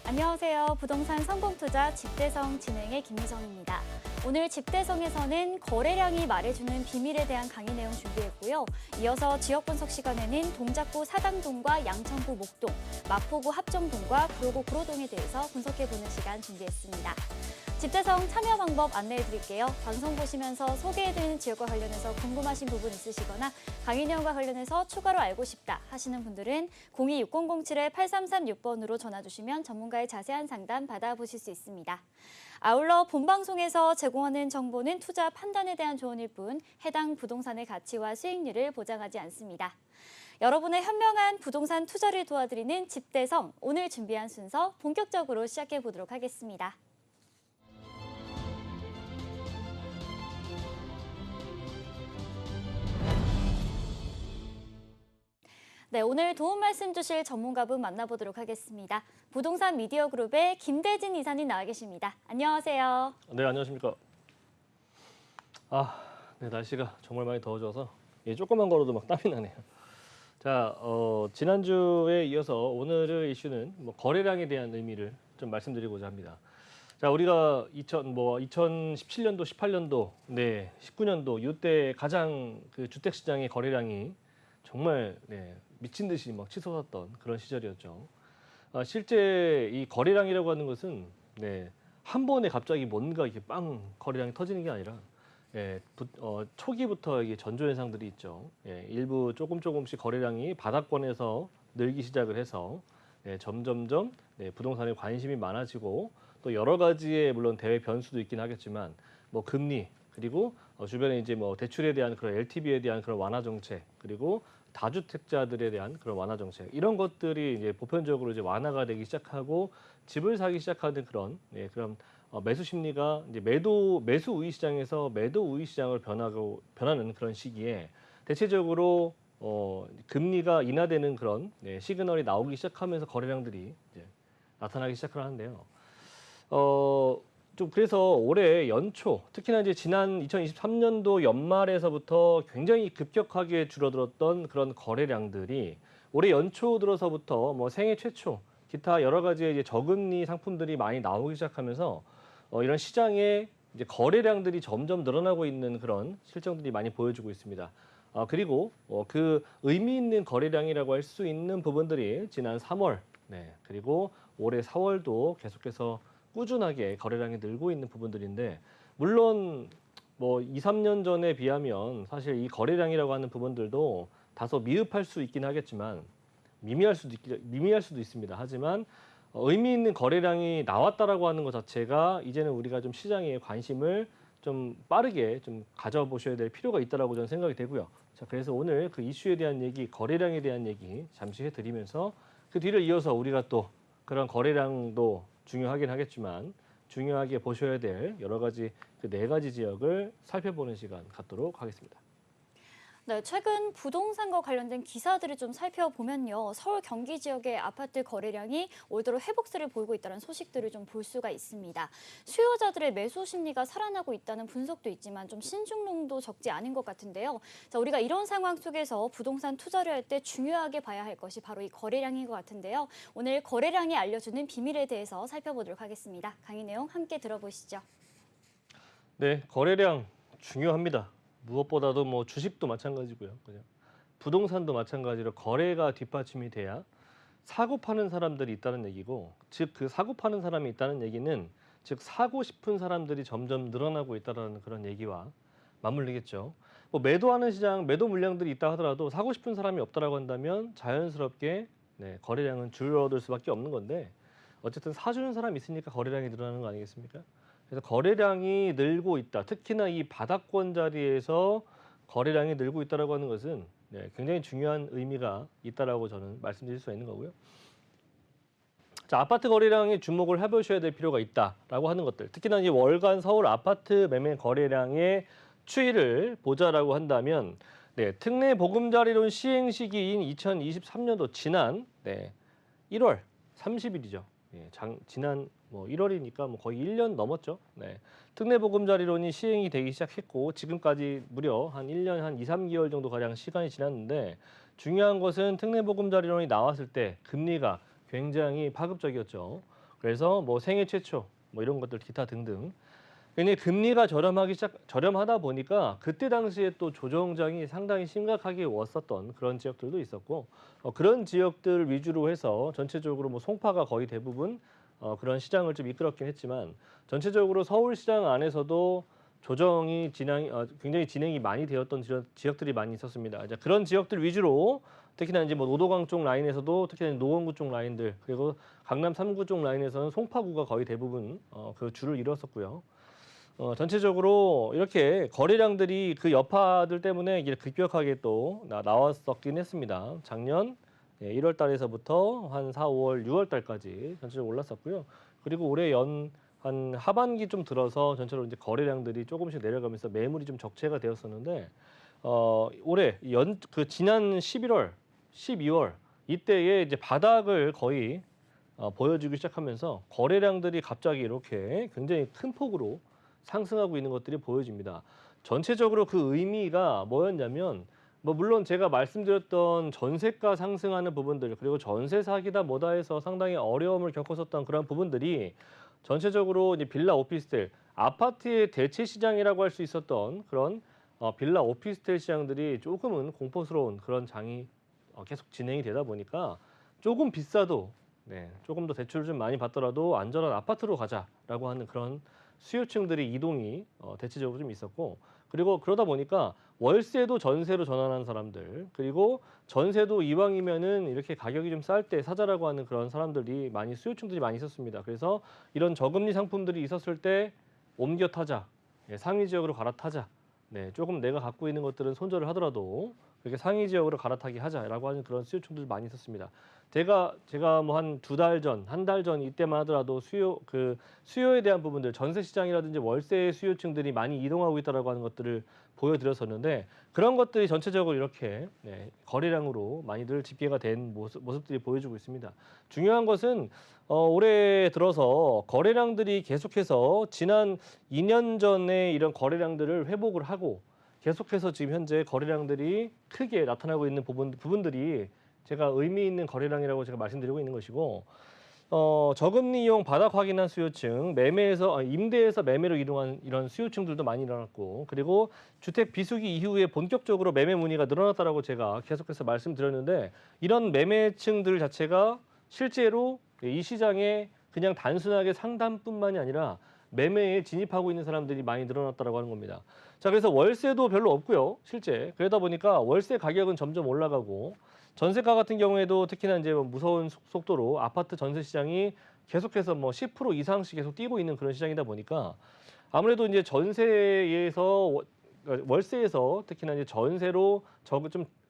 안녕하세요. 부동산 성공투자 집대성 진행의 김미정입니다. 오늘 집대성에서는 거래량이 말해주는 비밀에 대한 강의 내용 준비했고요. 이어서 지역 분석 시간에는 동작구 사당동과 양천구 목동, 마포구 합정동과 구로구 구로동에 대해서 분석해보는 시간 준비했습니다. 집대성 참여 방법 안내해드릴게요. 방송 보시면서 소개해드리는 지역과 관련해서 궁금하신 부분 있으시거나 강의 내용과 관련해서 추가로 알고 싶다 하시는 분들은 026007-8336번으로 전화주시면 전문가의 자세한 상담 받아보실 수 있습니다. 아울러 본방송에서 제공하는 정보는 투자 판단에 대한 조언일 뿐 해당 부동산의 가치와 수익률을 보장하지 않습니다. 여러분의 현명한 부동산 투자를 도와드리는 집대성, 오늘 준비한 순서 본격적으로 시작해 보도록 하겠습니다. 네, 오늘 도움 말씀 주실 전문가분 만나보도록 하겠습니다. 부동산 미디어 그룹의 김대진 이사님 나와 계십니다. 안녕하세요. 네, 안녕하십니까. 네, 날씨가 정말 많이 더워져서 조금만 걸어도 막 땀이 나네요. 자, 지난주에 이어서 오늘의 이슈는 거래량에 대한 의미를 좀 말씀드리고자 합니다. 자, 우리가 2017년도, 18년도, 19년도 이때 가장 그 주택 시장의 거래량이 정말 미친 듯이 막 치솟았던 그런 시절이었죠. 실제 이 거래량이라고 하는 것은 한 번에 갑자기 뭔가 이렇게 빵 거래량이 터지는 게 아니라 초기부터 이게 전조 현상들이 있죠. 일부 조금씩 거래량이 바닥권에서 늘기 시작을 해서 점점점 부동산에 관심이 많아지고 또 여러 가지의 물론 대외 변수도 있긴 하겠지만 금리 그리고 주변에 이제 대출에 대한 그런 LTV에 대한 그런 완화 정책 그리고 다주택자들에 대한 그런 완화 정책 이런 것들이 이제 보편적으로 이제 완화가 되기 시작하고 집을 사기 시작하는 그런 매수 심리가 이제 매수 우위 시장에서 매도 우위 시장을 변하는 그런 시기에 대체적으로 금리가 인하되는 그런 시그널이 나오기 시작하면서 거래량들이 이제 나타나기 시작을 하는데요. 좀 그래서 올해 연초, 특히나 이제 지난 2023년도 연말에서부터 굉장히 급격하게 줄어들었던 그런 거래량들이 올해 연초 들어서부터 생애 최초, 기타 여러 가지의 이제 저금리 상품들이 많이 나오기 시작하면서 이런 시장에 이제 거래량들이 점점 늘어나고 있는 그런 실정들이 많이 보여주고 있습니다. 그리고 그 의미 있는 거래량이라고 할 수 있는 부분들이 지난 3월, 그리고 올해 4월도 계속해서 꾸준하게 거래량이 늘고 있는 부분들인데 물론 2, 3년 전에 비하면 사실 이 거래량이라고 하는 부분들도 다소 미흡할 수 있긴 하겠지만 미미할 수도 있습니다. 하지만 의미 있는 거래량이 나왔다라고 하는 것 자체가 이제는 우리가 좀 시장에 관심을 좀 빠르게 좀 가져보셔야 될 필요가 있다라고 저는 생각이 되고요. 자, 그래서 오늘 그 이슈에 대한 얘기, 거래량에 대한 얘기 잠시 해드리면서 그 뒤를 이어서 우리가 또 그런 거래량도 중요하긴 하겠지만 중요하게 보셔야 될 여러 가지 그 4가지 지역을 살펴보는 시간 갖도록 하겠습니다. 네, 최근 부동산과 관련된 기사들을 좀 살펴보면요. 서울 경기 지역의 아파트 거래량이 올 들어 회복세를 보이고 있다는 소식들을 좀 볼 수가 있습니다. 수요자들의 매수 심리가 살아나고 있다는 분석도 있지만 좀 신중론도 적지 않은 것 같은데요. 자, 우리가 이런 상황 속에서 부동산 투자를 할 때 중요하게 봐야 할 것이 바로 이 거래량인 것 같은데요. 오늘 거래량이 알려주는 비밀에 대해서 살펴보도록 하겠습니다. 강의 내용 함께 들어보시죠. 네, 거래량 중요합니다. 무엇보다도 주식도 마찬가지고요. 그냥 부동산도 마찬가지로 거래가 뒷받침이 돼야 사고 파는 사람들이 있다는 얘기고, 즉 그 사고 파는 사람이 있다는 얘기는 즉 사고 싶은 사람들이 점점 늘어나고 있다는 그런 얘기와 맞물리겠죠. 매도하는 시장, 매도 물량들이 있다 하더라도 사고 싶은 사람이 없다라고 한다면 자연스럽게 거래량은 줄어들 수밖에 없는 건데 어쨌든 사주는 사람이 있으니까 거래량이 늘어나는 거 아니겠습니까? 그래서 거래량이 늘고 있다. 특히나 이 바닥권 자리에서 거래량이 늘고 있다라고 하는 것은 굉장히 중요한 의미가 있다라고 저는 말씀드릴 수 있는 거고요. 자, 아파트 거래량에 주목을 해보셔야 될 필요가 있다라고 하는 것들. 특히나 이 월간 서울 아파트 매매 거래량의 추이를 보자라고 한다면, 특례 보금자리론 시행 시기인 2023년도 지난 1월 30일이죠. 지난 1월이니까 거의 1년 넘었죠. 특례보금자리론이 시행이 되기 시작했고 지금까지 무려 한 1년 한 2, 3개월 정도 가량 시간이 지났는데 중요한 것은 특례보금자리론이 나왔을 때 금리가 굉장히 파급적이었죠. 그래서 뭐 생애 최초 뭐 이런 것들 기타 등등. 굉장히 금리가 저렴하다 보니까 그때 당시에 또 조정장이 상당히 심각하게 왔었던 그런 지역들도 있었고 그런 지역들 위주로 해서 전체적으로 뭐 송파가 거의 대부분 그런 시장을 좀 이끌었긴 했지만 전체적으로 서울시장 안에서도 조정이 굉장히 진행이 많이 되었던 지역들이 많이 있었습니다. 이제 그런 지역들 위주로 특히나 이제 뭐 노도강 쪽 라인에서도 특히나 노원구 쪽 라인들 그리고 강남 3구 쪽 라인에서는 송파구가 거의 대부분 그 줄을 이뤘었고요. 전체적으로 이렇게 거래량들이 그 여파들 때문에 이게 급격하게 또 나왔었긴 했습니다. 작년 1월 달에서부터 한 4, 5월, 6월 달까지 전체적으로 올랐었고요. 그리고 올해 한 하반기 좀 들어서 전체로 이제 거래량들이 조금씩 내려가면서 매물이 좀 적체가 되었었는데 올해 지난 11월, 12월 이때에 이제 바닥을 거의 보여주기 시작하면서 거래량들이 갑자기 이렇게 굉장히 큰 폭으로 상승하고 있는 것들이 보여집니다. 전체적으로 그 의미가 뭐였냐면 뭐 물론 제가 말씀드렸던 전세가 상승하는 부분들 그리고 전세 사기다 뭐다 해서 상당히 어려움을 겪었었던 그런 부분들이 전체적으로 이제 빌라 오피스텔 아파트의 대체 시장이라고 할 수 있었던 그런 빌라 오피스텔 시장들이 조금은 공포스러운 그런 장이 계속 진행이 되다 보니까 조금 비싸도 조금 더 대출을 좀 많이 받더라도 안전한 아파트로 가자라고 하는 그런 수요층들이 이동이 대체적으로 좀 있었고 그리고 그러다 보니까 월세도 전세로 전환한 사람들 그리고 전세도 이왕이면은 이렇게 가격이 좀 쌀 때 사자라고 하는 그런 사람들이 수요층들이 많이 있었습니다. 그래서 이런 저금리 상품들이 있었을 때 옮겨 타자, 상위 지역으로 갈아타자. 조금 내가 갖고 있는 것들은 손절을 하더라도 그렇게 상위 지역으로 갈아타기 하자라고 하는 그런 수요층들이 많이 있었습니다. 제가 뭐 한 2달 전, 한 달 전 이때만 하더라도 수요에 대한 부분들, 전세 시장이라든지 월세 수요층들이 많이 이동하고 있다라고 하는 것들을 보여드렸었는데 그런 것들이 전체적으로 이렇게 거래량으로 많이들 집계가 된 모습들이 보여주고 있습니다. 중요한 것은 올해 들어서 거래량들이 계속해서 지난 2년 전에 이런 거래량들을 회복을 하고 계속해서 지금 현재 거래량들이 크게 나타나고 있는 부분들이 제가 의미 있는 거래량이라고 제가 말씀드리고 있는 것이고 저금리 이용 바닥 확인한 수요층, 임대에서 매매로 이동한 이런 수요층들도 많이 일어났고 그리고 주택 비수기 이후에 본격적으로 매매 문의가 늘어났다라고 제가 계속해서 말씀드렸는데 이런 매매층들 자체가 실제로 이 시장에 그냥 단순하게 상담뿐만이 아니라 매매에 진입하고 있는 사람들이 많이 늘어났다라고 하는 겁니다. 자, 그래서 월세도 별로 없고요. 실제 그러다 보니까 월세 가격은 점점 올라가고 전세가 같은 경우에도 특히나 이제 무서운 속도로 아파트 전세 시장이 계속해서 뭐 10% 이상씩 계속 뛰고 있는 그런 시장이다 보니까 아무래도 이제 월세에서 특히나 이제 전세로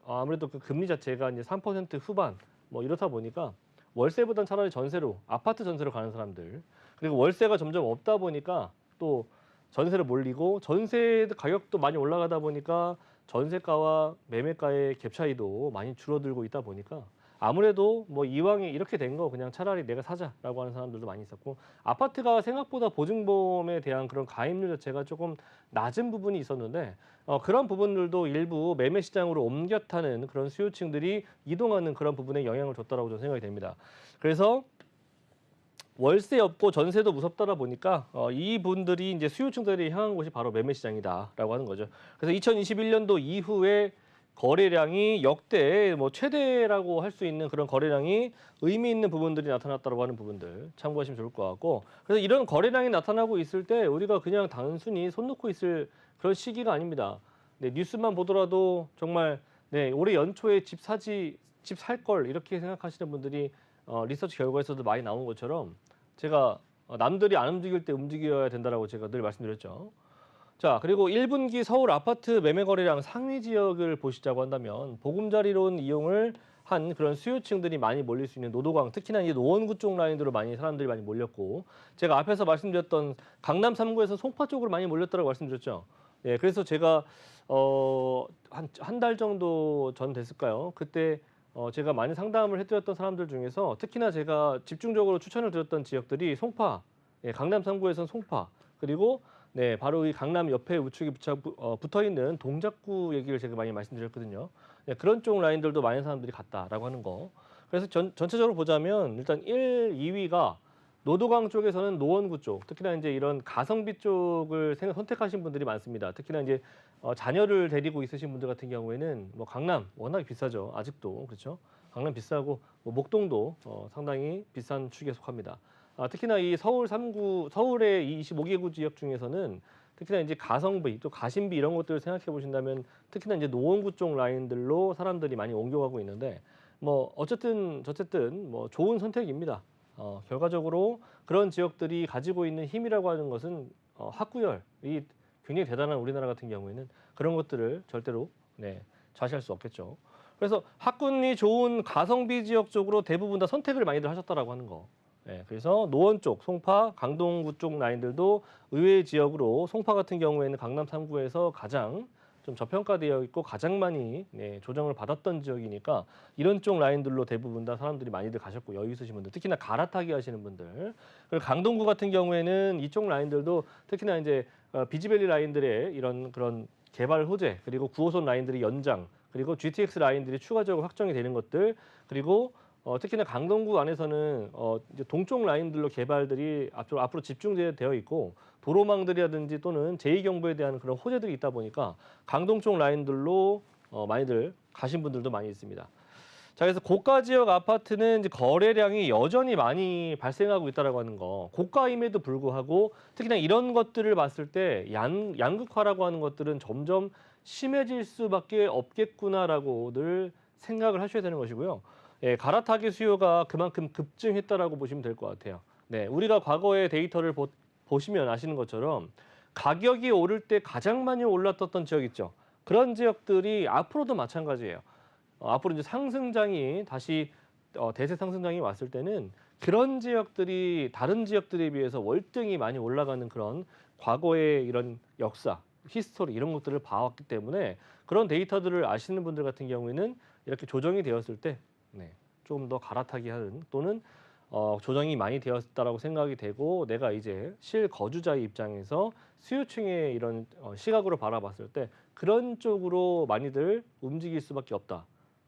아무래도 그 금리 자체가 이제 3% 후반 뭐 이렇다 보니까 월세보단 차라리 아파트 전세로 가는 사람들 그리고 월세가 점점 없다 보니까 또 전세로 몰리고 전세 가격도 많이 올라가다 보니까 전세가와 매매가의 갭 차이도 많이 줄어들고 있다 보니까 아무래도 뭐 이왕에 이렇게 된 거 그냥 차라리 내가 사자라고 하는 사람들도 많이 있었고 아파트가 생각보다 보증보험에 대한 그런 가입률 자체가 조금 낮은 부분이 있었는데 그런 부분들도 일부 매매 시장으로 옮겨 타는 그런 수요층들이 이동하는 그런 부분에 영향을 줬다라고 저는 생각이 됩니다. 그래서 월세 없고 전세도 무섭다라 보니까 이분들이 이제 수요층들이 향한 곳이 바로 매매 시장이다라고 하는 거죠. 그래서 2021년도 이후에 거래량이 역대 뭐 최대라고 할 수 있는 그런 거래량이 의미 있는 부분들이 나타났다고 하는 부분들 참고하시면 좋을 것 같고 그래서 이런 거래량이 나타나고 있을 때 우리가 그냥 단순히 손 놓고 있을 그런 시기가 아닙니다. 뉴스만 보더라도 정말 올해 연초에 집 살 걸 이렇게 생각하시는 분들이 리서치 결과에서도 많이 나온 것처럼 제가 남들이 안 움직일 때 움직여야 된다라고 제가 늘 말씀드렸죠. 자, 그리고 1분기 서울 아파트 매매 거래량 상위 지역을 보시자고 한다면 보금자리론 이용을 한 그런 수요층들이 많이 몰릴 수 있는 노도강, 특히나 이제 노원구 쪽 라인으로 사람들이 많이 몰렸고 제가 앞에서 말씀드렸던 강남 3구에서 송파 쪽으로 많이 몰렸다고 말씀드렸죠. 그래서 제가 한 달 정도 전 됐을까요? 그때 제가 많이 상담을 해드렸던 사람들 중에서 특히나 제가 집중적으로 추천을 드렸던 지역들이 송파, 강남 3구에서는 송파, 그리고 바로 이 강남 옆에 우측에 붙어 있는 동작구 얘기를 제가 많이 말씀드렸거든요. 그런 쪽 라인들도 많은 사람들이 갔다라고 하는 거. 그래서 전체적으로 보자면 일단 1, 2위가 노도강 쪽에서는 노원구 쪽, 특히나 이제 이런 가성비 쪽을 선택하신 분들이 많습니다. 특히나 이제 자녀를 데리고 있으신 분들 같은 경우에는 뭐 강남 워낙 비싸죠. 아직도 그렇죠. 강남 비싸고 뭐 목동도 상당히 비싼 축에 속합니다. 특히나 이 서울 3구, 서울의 이 25개구 지역 중에서는 특히나 이제 가성비, 또 가심비 이런 것들을 생각해 보신다면 특히나 이제 노원구 쪽 라인들로 사람들이 많이 옮겨가고 있는데 뭐 어쨌든 저쨌든 뭐 좋은 선택입니다. 결과적으로 그런 지역들이 가지고 있는 힘이라고 하는 것은 학구열이 굉장히 대단한 우리나라 같은 경우에는 그런 것들을 절대로 좌시할 수 없겠죠. 그래서 학군이 좋은 가성비 지역 쪽으로 대부분 다 선택을 많이들 하셨다라고 하는 거. 그래서 노원 쪽, 송파, 강동구 쪽 라인들도 의외의 지역으로 송파 같은 경우에는 강남 3구에서 가장 좀 저평가되어 있고 가장 많이 조정을 받았던 지역이니까 이런 쪽 라인들로 대부분 다 사람들이 많이들 가셨고 여유 있으신 분들, 특히나 갈아타기 하시는 분들. 그리고 강동구 같은 경우에는 이쪽 라인들도 특히나 이제 비지밸리 라인들의 이런 그런 개발 호재, 그리고 9호선 라인들의 연장, 그리고 GTX 라인들이 추가적으로 확정이 되는 것들, 그리고 특히나 강동구 안에서는 이제 동쪽 라인들로 개발들이 앞으로 집중되어 있고 도로망들이라든지 또는 제2경부에 대한 그런 호재들이 있다 보니까 강동 쪽 라인들로 많이들 가신 분들도 많이 있습니다. 자, 그래서 고가 지역 아파트는 이제 거래량이 여전히 많이 발생하고 있다라고 하는 거. 고가임에도 불구하고 특히나 이런 것들을 봤을 때 양극화라고 하는 것들은 점점 심해질 수밖에 없겠구나라고 늘 생각을 하셔야 되는 것이고요. 갈아타기 수요가 그만큼 급증했다라고 보시면 될 것 같아요. 우리가 과거의 데이터를 보시면 아시는 것처럼 가격이 오를 때 가장 많이 올랐던 지역 있죠. 그런 지역들이 앞으로도 마찬가지예요. 앞으로 이제 상승장이 다시 대세 상승장이 왔을 때는 그런 지역들이 다른 지역들에 비해서 월등히 많이 올라가는 그런 과거의 이런 역사, 히스토리 이런 것들을 봐왔기 때문에 그런 데이터들을 아시는 분들 같은 경우에는 이렇게 조정이 되었을 때 좀 더 갈아타기 하는 또는 조정이 많이 되었다라고 생각이 되고 내가 이제 실거주자의 입장에서 수요층의 이런 시각으로 바라봤을 때 그런 쪽으로 많이들 움직일 수밖에 없다.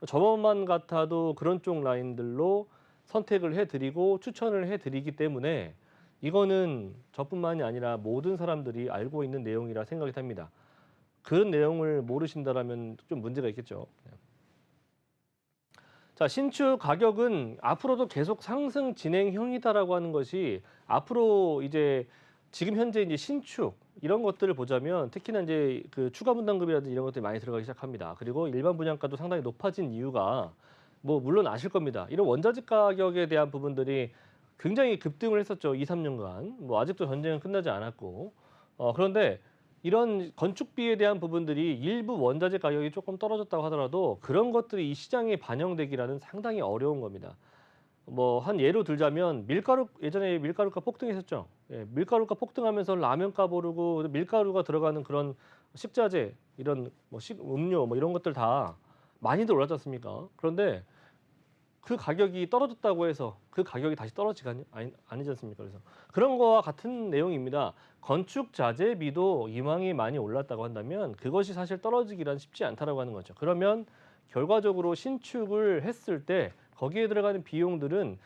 저번만 같아도 그런 쪽 라인들로 선택을 해드리고 추천을 해드리기 때문에 이거는 저뿐만이 아니라 모든 사람들이 알고 있는 내용이라 생각이 됩니다. 그런 내용을 모르신다라면 좀 문제가 있겠죠. 자, 신축 가격은 앞으로도 계속 상승 진행형이다라고 하는 것이 앞으로 이제 지금 현재 이제 신축 이런 것들을 보자면 특히나 이제 그 추가 분담금이라든지 이런 것들이 많이 들어가기 시작합니다. 그리고 일반 분양가도 상당히 높아진 이유가 뭐 물론 아실 겁니다. 이런 원자재 가격에 대한 부분들이 굉장히 급등을 했었죠. 2, 3년간. 뭐 아직도 전쟁은 끝나지 않았고. 그런데 이런 건축비에 대한 부분들이 일부 원자재 가격이 조금 떨어졌다고 하더라도 그런 것들이 이 시장에 반영되기라는 상당히 어려운 겁니다. 뭐 한 예로 들자면 밀가루 예전에 밀가루가 폭등했었죠. 밀가루가 폭등하면서 라면값 오르고 밀가루가 들어가는 그런 식자재 이런 뭐 음료 뭐 이런 것들 다 많이들 올랐지 않습니까? 그런데 그 가격이 떨어졌다고 해서 그 가격이 다시 떨어지가 아니지 않습니까? 그래서 그런 거와 같은 내용입니다. 건축 자재비도 이왕이 많이 올랐다고 한다면 그것이 사실 떨어지기란 쉽지 않다라고 하는 거죠. 그러면 결과적으로 신축을 했을 때 거기에 들어가는 비용들은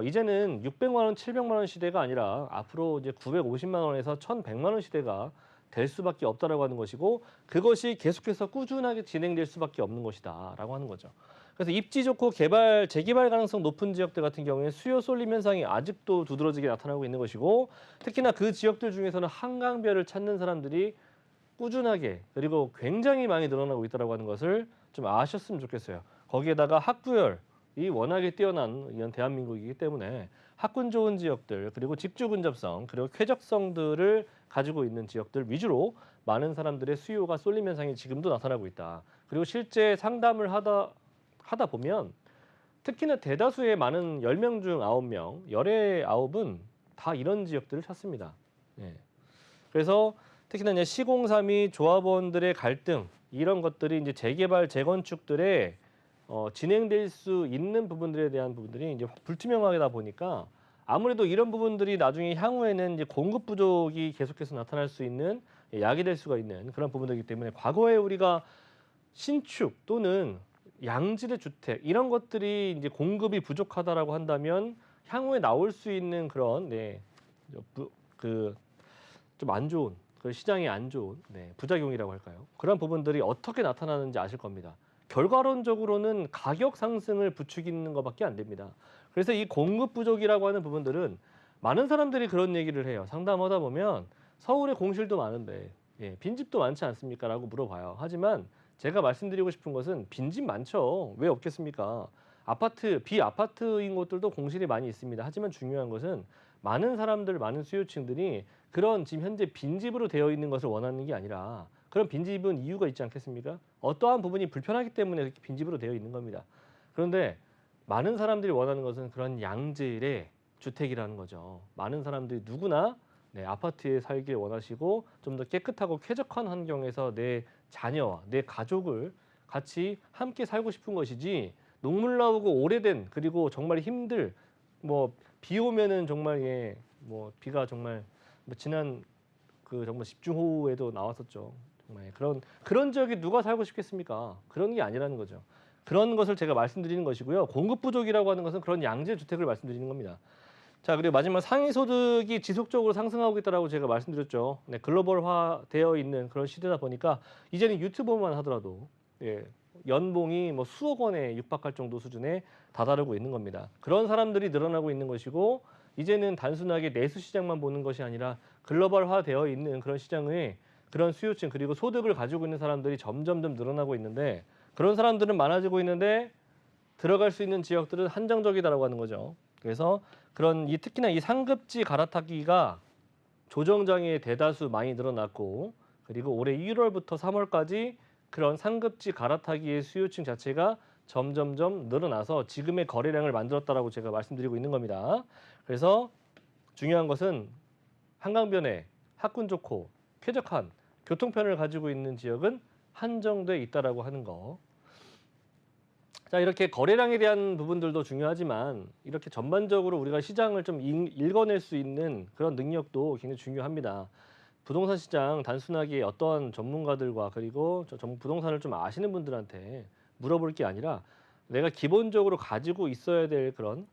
이제는 600만 원, 700만 원 시대가 아니라 앞으로 이제 950만 원에서 1,100만 원 시대가 될 수밖에 없다라고 하는 것이고 그것이 계속해서 꾸준하게 진행될 수밖에 없는 것이다라고 하는 거죠. 그래서 입지 좋고 재개발 가능성 높은 지역들 같은 경우에 수요 쏠림 현상이 아직도 두드러지게 나타나고 있는 것이고 특히나 그 지역들 중에서는 한강별을 찾는 사람들이 꾸준하게 그리고 굉장히 많이 늘어나고 있다고 하는 것을 좀 아셨으면 좋겠어요. 거기에다가 학구열이 워낙에 뛰어난 이런 대한민국이기 때문에 학군 좋은 지역들 그리고 집주 근접성 그리고 쾌적성들을 가지고 있는 지역들 위주로 많은 사람들의 수요가 쏠림 현상이 지금도 나타나고 있다. 그리고 실제 상담을 하다 보면 특히나 대다수의 많은 10명 중 9명, 열의 9은 다 이런 지역들을 찾습니다. 그래서 특히나 이제 시공사및 조합원들의 갈등 이런 것들이 이제 재개발, 재건축들에 진행될 수 있는 부분들에 대한 부분들이 이제 불투명하다 보니까 아무래도 이런 부분들이 나중에 향후에는 이제 공급 부족이 계속해서 나타날 수 있는 약이 될 수가 있는 그런 부분들이기 때문에 과거에 우리가 신축 또는 양질의 주택 이런 것들이 이제 공급이 부족하다라고 한다면 향후에 나올 수 있는 그런 그 좀 안 좋은 그 시장이 안 좋은 부작용이라고 할까요? 그런 부분들이 어떻게 나타나는지 아실 겁니다. 결과론적으로는 가격 상승을 부추기는 것밖에 안 됩니다. 그래서 이 공급 부족이라고 하는 부분들은 많은 사람들이 그런 얘기를 해요. 상담하다 보면 서울에 공실도 많은데 빈집도 많지 않습니까? 라고 물어봐요. 하지만 제가 말씀드리고 싶은 것은 빈집 많죠. 왜 없겠습니까? 비아파트인 곳들도 공실이 많이 있습니다. 하지만 중요한 것은 많은 사람들, 많은 수요층들이 그런 지금 현재 빈집으로 되어 있는 것을 원하는 게 아니라 그런 빈집은 이유가 있지 않겠습니까? 어떠한 부분이 불편하기 때문에 이렇게 빈집으로 되어 있는 겁니다. 그런데 많은 사람들이 원하는 것은 그런 양질의 주택이라는 거죠. 많은 사람들이 누구나 아파트에 살길 원하시고 좀 더 깨끗하고 쾌적한 환경에서 내 자녀와 내 가족을 같이 함께 살고 싶은 것이지 녹물 나오고 오래된 그리고 정말 힘들 비 오면은 정말 비가 정말 지난 그 정말 집중호우에도 나왔었죠. 정말 그런 지역에 누가 살고 싶겠습니까? 그런 게 아니라는 거죠. 그런 것을 제가 말씀드리는 것이고요. 공급 부족이라고 하는 것은 그런 양질 주택을 말씀드리는 겁니다. 자, 그리고 마지막 상위 소득이 지속적으로 상승하고 있다라고 제가 말씀드렸죠. 글로벌화 되어 있는 그런 시대다 보니까 이제는 유튜버만 하더라도 연봉이 수억 원에 육박할 정도 수준에 다다르고 있는 겁니다. 그런 사람들이 늘어나고 있는 것이고 이제는 단순하게 내수 시장만 보는 것이 아니라 글로벌화 되어 있는 그런 시장의 그런 수요층 그리고 소득을 가지고 있는 사람들이 점점점 늘어나고 있는데 그런 사람들은 많아지고 있는데 들어갈 수 있는 지역들은 한정적이다라고 하는 거죠. 그래서 특히나 이 상급지 갈아타기가 조정장에 대다수 많이 늘어났고 그리고 올해 1월부터 3월까지 그런 상급지 갈아타기의 수요층 자체가 점점점 늘어나서 지금의 거래량을 만들었다라고 제가 말씀드리고 있는 겁니다. 그래서 중요한 것은 한강변에 학군 좋고 쾌적한 교통편을 가지고 있는 지역은 한정돼 있다라고 하는 거. 자, 이렇게 거래량에 대한 부분들도 중요하지만 이렇게 전반적으로 우리가 시장을 좀 읽어낼 수 있는 그런 능력도 굉장히 중요합니다. 부동산 시장 단순하게 어떤 전문가들과 그리고 부동산을 좀 아시는 분들한테 물어볼 게 아니라 내가 기본적으로 가지고 있어야 될 그런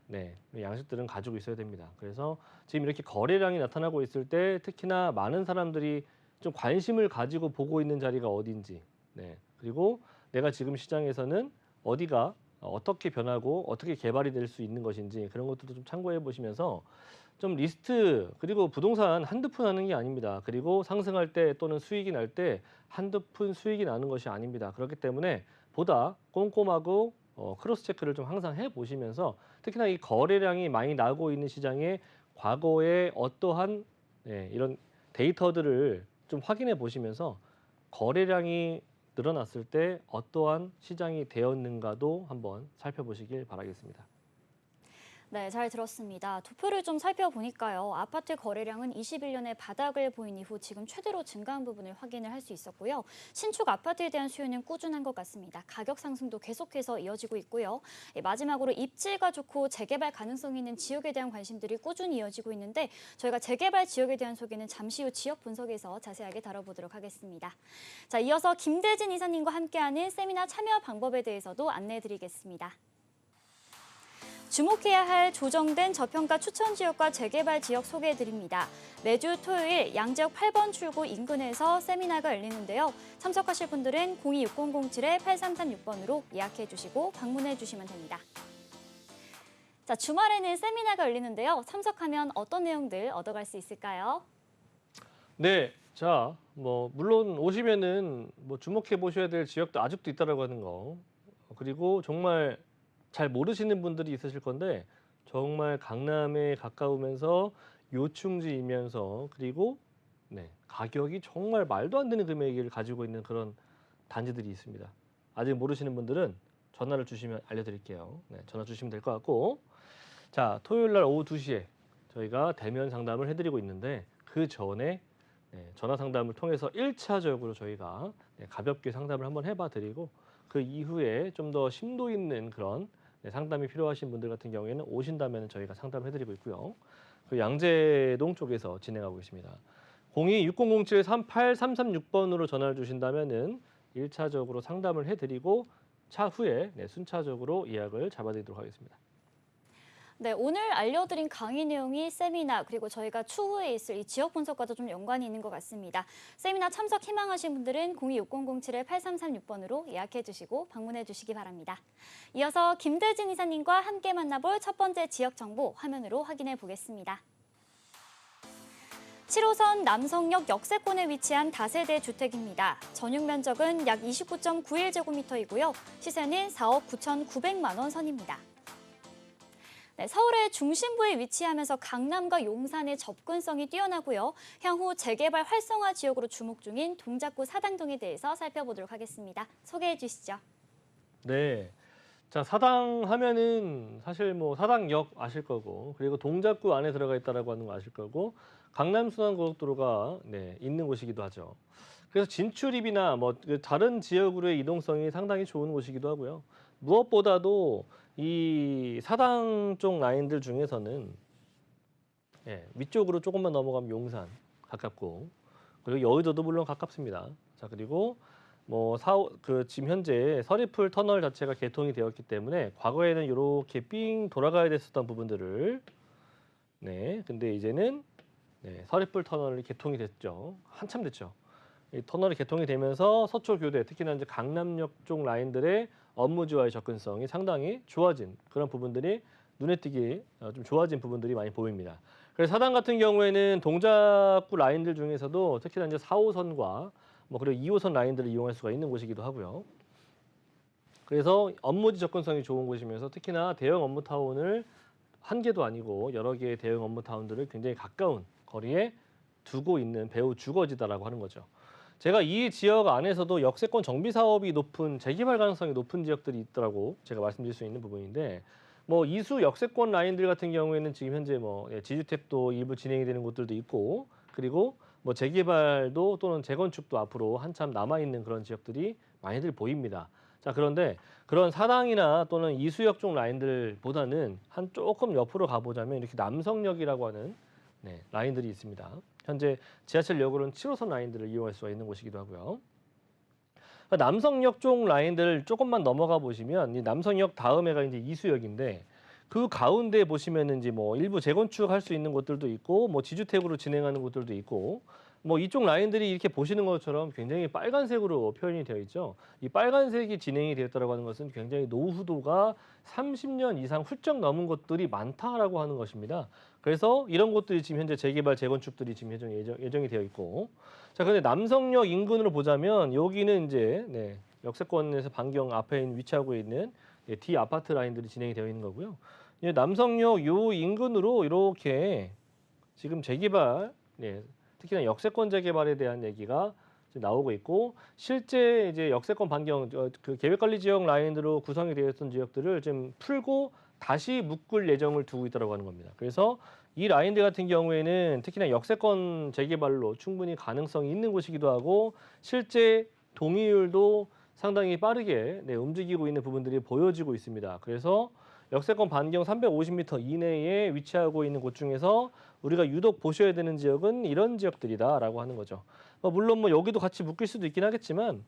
양식들은 가지고 있어야 됩니다. 그래서 지금 이렇게 거래량이 나타나고 있을 때 특히나 많은 사람들이 좀 관심을 가지고 보고 있는 자리가 어딘지 그리고 내가 지금 시장에서는 어디가 어떻게 변하고 어떻게 개발이 될 수 있는 것인지 그런 것들도 좀 참고해 보시면서 좀 리스트 그리고 부동산 한두 푼 하는 게 아닙니다. 그리고 상승할 때 또는 수익이 날 때 한두 푼 수익이 나는 것이 아닙니다. 그렇기 때문에 보다 꼼꼼하고 크로스 체크를 좀 항상 해 보시면서 특히나 이 거래량이 많이 나고 있는 시장에 과거에 어떠한 이런 데이터들을 좀 확인해 보시면서 거래량이 늘어났을 때 어떠한 시장이 되었는가도 한번 살펴보시길 바라겠습니다. 네, 잘 들었습니다. 도표를 좀 살펴보니까요. 아파트 거래량은 21년에 바닥을 보인 이후 지금 최대로 증가한 부분을 확인을 할 수 있었고요. 신축 아파트에 대한 수요는 꾸준한 것 같습니다. 가격 상승도 계속해서 이어지고 있고요. 마지막으로 입지가 좋고 재개발 가능성이 있는 지역에 대한 관심들이 꾸준히 이어지고 있는데 저희가 재개발 지역에 대한 소개는 잠시 후 지역 분석에서 자세하게 다뤄보도록 하겠습니다. 자, 이어서 김대진 이사님과 함께하는 세미나 참여 방법에 대해서도 안내해드리겠습니다. 주목해야 할 조정된 저평가 추천 지역과 재개발 지역 소개해드립니다. 매주 토요일 양지역 8번 출구 인근에서 세미나가 열리는데요. 참석하실 분들은 026007-8336번으로 예약해 주시고 방문해 주시면 됩니다. 자, 주말에는 세미나가 열리는데요. 참석하면 어떤 내용들 얻어갈 수 있을까요? 네, 자, 물론 오시면은 주목해 보셔야 될 지역도 아직도 있다라고 하는 거. 그리고 정말 잘 모르시는 분들이 있으실 건데 정말 강남에 가까우면서 요충지이면서 그리고 가격이 정말 말도 안 되는 금액을 가지고 있는 그런 단지들이 있습니다. 아직 모르시는 분들은 전화를 주시면 알려드릴게요. 전화 주시면 될 것 같고 자, 토요일 날 오후 2시에 저희가 대면 상담을 해드리고 있는데 그 전에 전화 상담을 통해서 1차적으로 저희가 가볍게 상담을 한번 해봐 드리고 그 이후에 좀 더 심도 있는 그런 상담이 필요하신 분들 같은 경우에는 오신다면 저희가 상담을 해드리고 있고요. 그 양재동 쪽에서 진행하고 있습니다. 02-6007-38336번으로 전화를 주신다면은 1차적으로 상담을 해드리고 차후에 순차적으로 예약을 잡아드리도록 하겠습니다. 네, 오늘 알려드린 강의 내용이 세미나 그리고 저희가 추후에 있을 이 지역 분석과도 좀 연관이 있는 것 같습니다. 세미나 참석 희망하신 분들은 026007-8336번으로 예약해 주시고 방문해 주시기 바랍니다. 이어서 김대진 이사님과 함께 만나볼 첫 번째 지역 정보 화면으로 확인해 보겠습니다. 7호선 남성역 역세권에 위치한 다세대 주택입니다. 전용 면적은 약 29.91제곱미터이고요. 시세는 4억 9,900만 원 선입니다. 네, 서울의 중심부에 위치하면서 강남과 용산의 접근성이 뛰어나고요. 향후 재개발 활성화 지역으로 주목 중인 동작구 사당동에 대해서 살펴보도록 하겠습니다. 소개해 주시죠. 네. 자, 사당 하면은 사실 뭐 사당역 아실 거고, 그리고 동작구 안에 들어가 있다라고 하는 거 아실 거고, 강남순환고속도로가 있는 곳이기도 하죠. 그래서 진출입이나 뭐 다른 지역으로의 이동성이 상당히 좋은 곳이기도 하고요. 무엇보다도 이 사당 쪽 라인들 중에서는 위쪽으로 조금만 넘어가면 용산 가깝고, 그리고 여의도도 물론 가깝습니다. 자, 그리고 뭐 지금 현재 서리풀 터널 자체가 개통이 되었기 때문에 과거에는 이렇게 삥 돌아가야 됐었던 부분들을 근데 이제는 서리풀 터널이 개통이 됐죠. 한참 됐죠. 이 터널이 개통이 되면서 서초 교대, 특히나 이제 강남역 쪽 라인들의 업무지와의 접근성이 상당히 좋아진 그런 부분들이 눈에 띄게 좀 좋아진 부분들이 많이 보입니다. 그래서 사당 같은 경우에는 동작구 라인들 중에서도 특히나 이제 4호선과 뭐 그리고 2호선 라인들을 이용할 수가 있는 곳이기도 하고요. 그래서 업무지 접근성이 좋은 곳이면서 특히나 대형 업무타운을 한 개도 아니고 여러 개의 대형 업무타운들을 굉장히 가까운 거리에 두고 있는 배후 주거지다라고 하는 거죠. 제가 이 지역 안에서도 역세권 정비 사업이 높은 재개발 가능성이 높은 지역들이 있더라고 제가 말씀드릴 수 있는 부분인데, 뭐 이수 역세권 라인들 같은 경우에는 지금 현재 뭐 지주택도 일부 진행이 되는 곳들도 있고, 그리고 뭐 재개발도 또는 재건축도 앞으로 한참 남아 있는 그런 지역들이 많이들 보입니다. 자, 그런데 그런 사당이나 또는 이수역 쪽 라인들보다는 한 조금 옆으로 가보자면 이렇게 남성역이라고 하는 라인들이 있습니다. 현재 지하철역으로는 7호선 라인들을 이용할 수가 있는 곳이기도 하고요. 남성역 쪽 라인들을 조금만 넘어가 보시면 이 남성역 다음에가 이제 이수역인데, 그 가운데 보시면은 이제 뭐 일부 재건축할 수 있는 곳들도 있고, 뭐 지주택으로 진행하는 곳들도 있고, 뭐 이쪽 라인들이 이렇게 보시는 것처럼 굉장히 빨간색으로 표현이 되어 있죠. 이 빨간색이 진행이 되었다고 하는 것은 굉장히 노후도가 30년 이상 훌쩍 넘은 곳들이 많다라고 하는 것입니다. 그래서 이런 곳들이 지금 현재 재개발, 재건축들이 지금 예정이 되어 있고, 자, 근데 남성역 인근으로 보자면 여기는 이제 역세권에서 반경 앞에 위치하고 있는 D 아파트 라인들이 진행이 되어 있는 거고요. 남성역 요 인근으로 이렇게 지금 재개발, 특히나 역세권 재개발에 대한 얘기가 나오고 있고, 실제 이제 역세권 반경 그 계획관리 지역 라인으로 구성이 되어 있던 지역들을 좀 풀고 다시 묶을 예정을 두고 있다고 하는 겁니다. 그래서 이 라인들 같은 경우에는 특히나 역세권 재개발로 충분히 가능성이 있는 곳이기도 하고, 실제 동의율도 상당히 빠르게 움직이고 있는 부분들이 보여지고 있습니다. 그래서 역세권 반경 350m 이내에 위치하고 있는 곳 중에서 우리가 유독 보셔야 되는 지역은 이런 지역들이다라고 하는 거죠. 물론 뭐 여기도 같이 묶일 수도 있긴 하겠지만,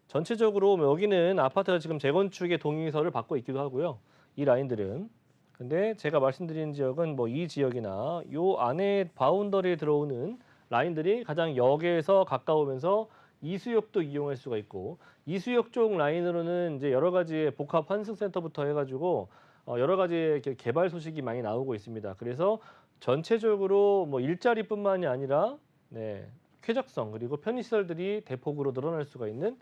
전체적으로 여기는 아파트가 지금 재건축의 동의서를 받고 있기도 하고요. 이 라인들은. 근데 제가 말씀드린 지역은 뭐 이 지역이나 요 안에 바운더리에 들어오는 라인들이 가장 역에서 가까우면서 이수역도 이용할 수가 있고, 이수역 쪽 라인으로는 이제 여러 가지의 복합 환승센터부터 해가지고 여러 가지의 개발 소식이 많이 나오고 있습니다. 그래서 전체적으로 뭐 일자리뿐만이 아니라 쾌적성 그리고 편의시설들이 대폭으로 늘어날 수가 있는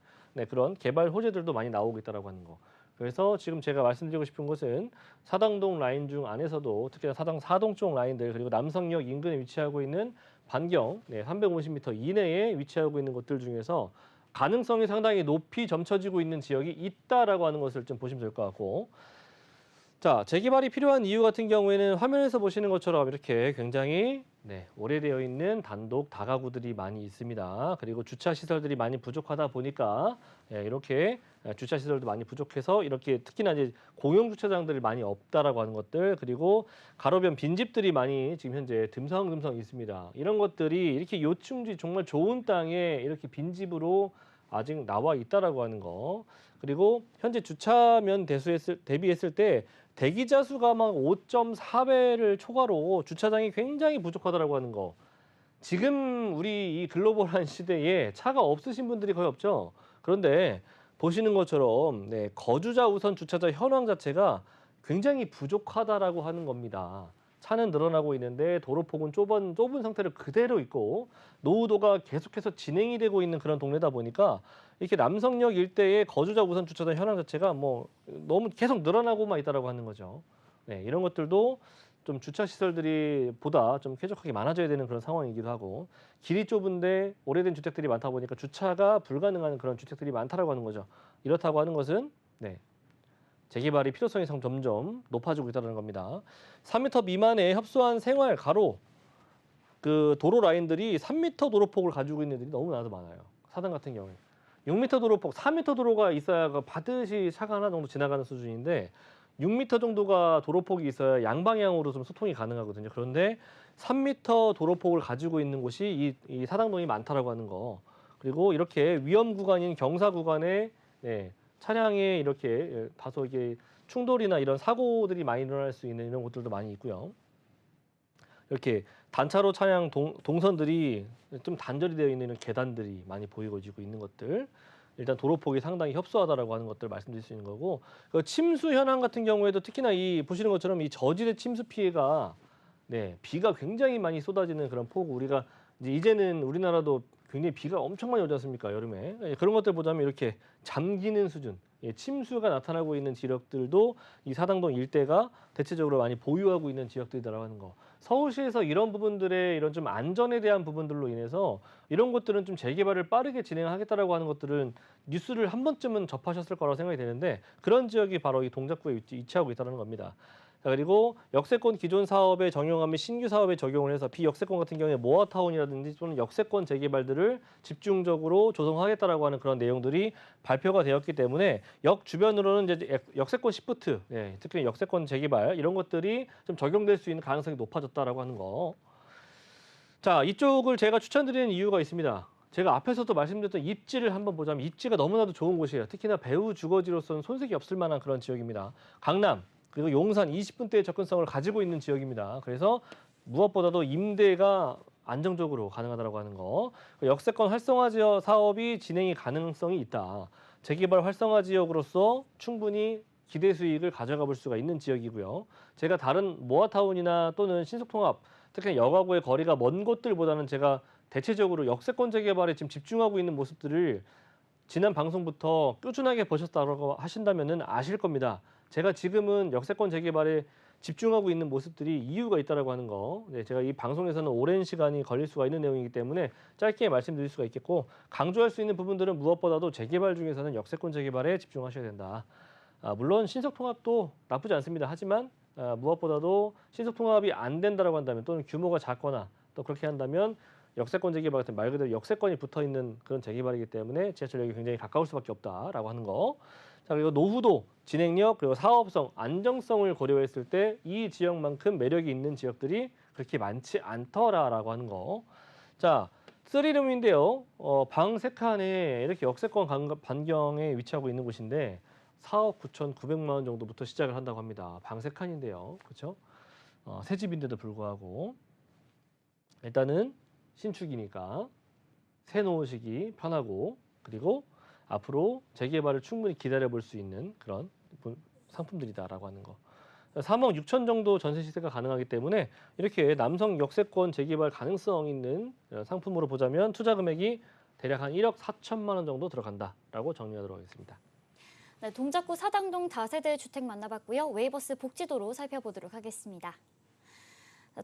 그런 개발 호재들도 많이 나오고 있다라고 하는 거. 그래서 지금 제가 말씀드리고 싶은 것은 사당동 라인 중 안에서도 특히나 사당 4동 쪽 라인들, 그리고 남성역 인근에 위치하고 있는 반경 350m 이내에 위치하고 있는 곳들 중에서 가능성이 상당히 높이 점쳐지고 있는 지역이 있다라고 하는 것을 좀 보시면 될 것 같고, 자, 재개발이 필요한 이유 같은 경우에는 화면에서 보시는 것처럼 이렇게 굉장히 오래되어 있는 단독 다가구들이 많이 있습니다. 그리고 주차 시설들이 많이 부족하다 보니까 이렇게 주차 시설도 많이 부족해서 이렇게 특히나 이제 공용 주차장들이 많이 없다라고 하는 것들, 그리고 가로변 빈집들이 많이 지금 현재 듬성듬성 있습니다. 이런 것들이 이렇게 요충지 정말 좋은 땅에 이렇게 빈집으로 아직 나와 있다라고 하는 거, 그리고 현재 주차면 대비했을 때 대기자 수가 막 5.4배를 초과로 주차장이 굉장히 부족하다라고 하는 거. 지금 우리 이 글로벌한 시대에 차가 없으신 분들이 거의 없죠. 그런데 보시는 것처럼 네, 거주자 우선 주차장 현황 자체가 굉장히 부족하다라고 하는 겁니다. 차는 늘어나고 있는데 도로폭은 좁은 상태로 그대로 있고 노후도가 계속해서 진행이 되고 있는 그런 동네다 보니까 이렇게 남성역 일대의 거주자 우선 주차장 현황 자체가 뭐 너무 계속 늘어나고만 있다라고 하는 거죠. 네, 이런 것들도 좀 주차 시설들이 보다 좀 쾌적하게 많아져야 되는 그런 상황이기도 하고 길이 좁은데 오래된 주택들이 많다 보니까 주차가 불가능한 그런 주택들이 많다라고 하는 거죠. 이렇다고 하는 것은 네, 재개발의 필요성이 점점 높아지고 있다는 겁니다. 3m 미만의 협소한 생활 가로 그 도로 라인들이 3m 도로폭을 가지고 있는 애들이 너무나도 많아요. 사당 같은 경우에 6m 도로폭, 4m 도로가 있어야 그 받듯이 차가 하나 정도 지나가는 수준인데 6m 정도가 도로폭이 있어야 양방향으로 좀 소통이 가능하거든요. 그런데 3m 도로폭을 가지고 있는 곳이 이 사당동이 많다라고 하는 거. 그리고 이렇게 위험 구간인 경사 구간에 네, 차량에 이렇게 다소 이게 충돌이나 이런 사고들이 많이 일어날 수 있는 이런 곳들도 많이 있고요. 이렇게 단차로 차량 동선들이 좀 단절이 되어 있는 이런 계단들이 많이 보이고 있는 것들. 일단 도로폭이 상당히 협소하다라고 하는 것들 말씀드릴 수 있는 거고 그 침수 현황 같은 경우에도 특히나 이 보시는 것처럼 이 저지대 침수 피해가 네, 비가 굉장히 많이 쏟아지는 그런 폭우 우리가 이제는 우리나라도 굉장히 비가 엄청 많이 오지 않습니까? 여름에. 예, 그런 것들 보자면 이렇게 잠기는 수준, 예, 침수가 나타나고 있는 지역들도 이 사당동 일대가 대체적으로 많이 보유하고 있는 지역들이라고 하는 거. 서울시에서 이런 부분들의 이런 좀 안전에 대한 부분들로 인해서 이런 것들은 좀 재개발을 빠르게 진행하겠다라고 하는 것들은 뉴스를 한 번쯤은 접하셨을 거라고 생각이 되는데 그런 지역이 바로 이 동작구에 위치하고 있다는 겁니다. 자, 그리고 역세권 기존 사업에 적용하면 신규 사업에 적용을 해서 비역세권 같은 경우에 모아타운이라든지 또는 역세권 재개발들을 집중적으로 조성하겠다라고 하는 그런 내용들이 발표가 되었기 때문에 역 주변으로는 이제 역세권 시프트, 예, 특히 역세권 재개발 이런 것들이 좀 적용될 수 있는 가능성이 높아졌다라고 하는 거. 자, 이쪽을 제가 추천드리는 이유가 있습니다. 제가 앞에서도 말씀드렸던 입지를 한번 보자면 입지가 너무나도 좋은 곳이에요. 특히나 배후 주거지로서는 손색이 없을 만한 그런 지역입니다. 강남 그리고 용산 20분대의 접근성을 가지고 있는 지역입니다. 그래서 무엇보다도 임대가 안정적으로 가능하다고 하는 거. 역세권 활성화 지역 사업이 진행이 가능성이 있다. 재개발 활성화 지역으로서 충분히 기대 수익을 가져가 볼 수가 있는 지역이고요. 제가 다른 모아타운이나 또는 신속통합, 특히 여가구의 거리가 먼 곳들보다는 제가 대체적으로 역세권 재개발에 지금 집중하고 있는 모습들을 지난 방송부터 꾸준하게 보셨다고 하신다면은 아실 겁니다. 제가 지금은 역세권 재개발에 집중하고 있는 모습들이 이유가 있다라고 하는 거. 네, 제가 이 방송에서는 오랜 시간이 걸릴 수가 있는 내용이기 때문에 짧게 말씀드릴 수가 있겠고 강조할 수 있는 부분들은 무엇보다도 재개발 중에서는 역세권 재개발에 집중하셔야 된다. 물론 신속통합도 나쁘지 않습니다. 하지만 무엇보다도 신속통합이 안 된다라고 한다면 또는 규모가 작거나 또 그렇게 한다면 역세권 재개발 같은 말 그대로 역세권이 붙어있는 그런 재개발이기 때문에 지하철역이 굉장히 가까울 수밖에 없다라고 하는 거. 자, 그리고 노후도, 진행력, 그리고 사업성, 안정성을 고려했을 때 이 지역만큼 매력이 있는 지역들이 그렇게 많지 않더라라고 하는 거. 자, 3룸인데요. 방 3칸에 이렇게 역세권 반경에 위치하고 있는 곳인데 4억 9,900만 원 정도부터 시작을 한다고 합니다. 방 3칸인데요. 그렇죠? 새 집인데도 불구하고 일단은 신축이니까 새 놓으시기 편하고 그리고 앞으로 재개발을 충분히 기다려볼 수 있는 그런 상품들이다라고 하는 거. 3억 6천 정도 전세 시세가 가능하기 때문에 이렇게 남성 역세권 재개발 가능성 있는 상품으로 보자면 투자 금액이 대략 한 1억 4천만 원 정도 들어간다라고 정리하도록 하겠습니다. 네, 동작구 사당동 다세대 주택 만나봤고요. 웨이버스 복지도로 살펴보도록 하겠습니다.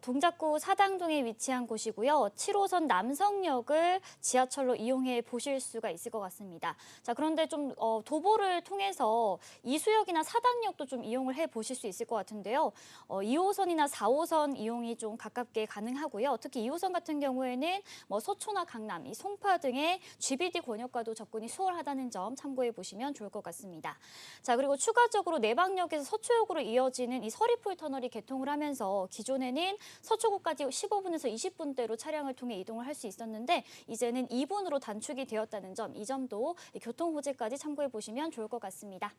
동작구 사당동에 위치한 곳이고요. 7호선 남성역을 지하철로 이용해 보실 수가 있을 것 같습니다. 자, 그런데 좀 도보를 통해서 이수역이나 사당역도 좀 이용을 해 보실 수 있을 것 같은데요. 2호선이나 4호선 이용이 좀 가깝게 가능하고요. 특히 2호선 같은 경우에는 뭐 서초나 강남, 이 송파 등의 GBD 권역과도 접근이 수월하다는 점 참고해 보시면 좋을 것 같습니다. 자, 그리고 추가적으로 내방역에서 서초역으로 이어지는 이 서리풀 터널이 개통을 하면서 기존에는 서초구까지 15분에서 20분대로 차량을 통해 이동을 할 수 있었는데 이제는 2분으로 단축이 되었다는 점, 이 점도 교통 호재까지 참고해 보시면 좋을 것 같습니다.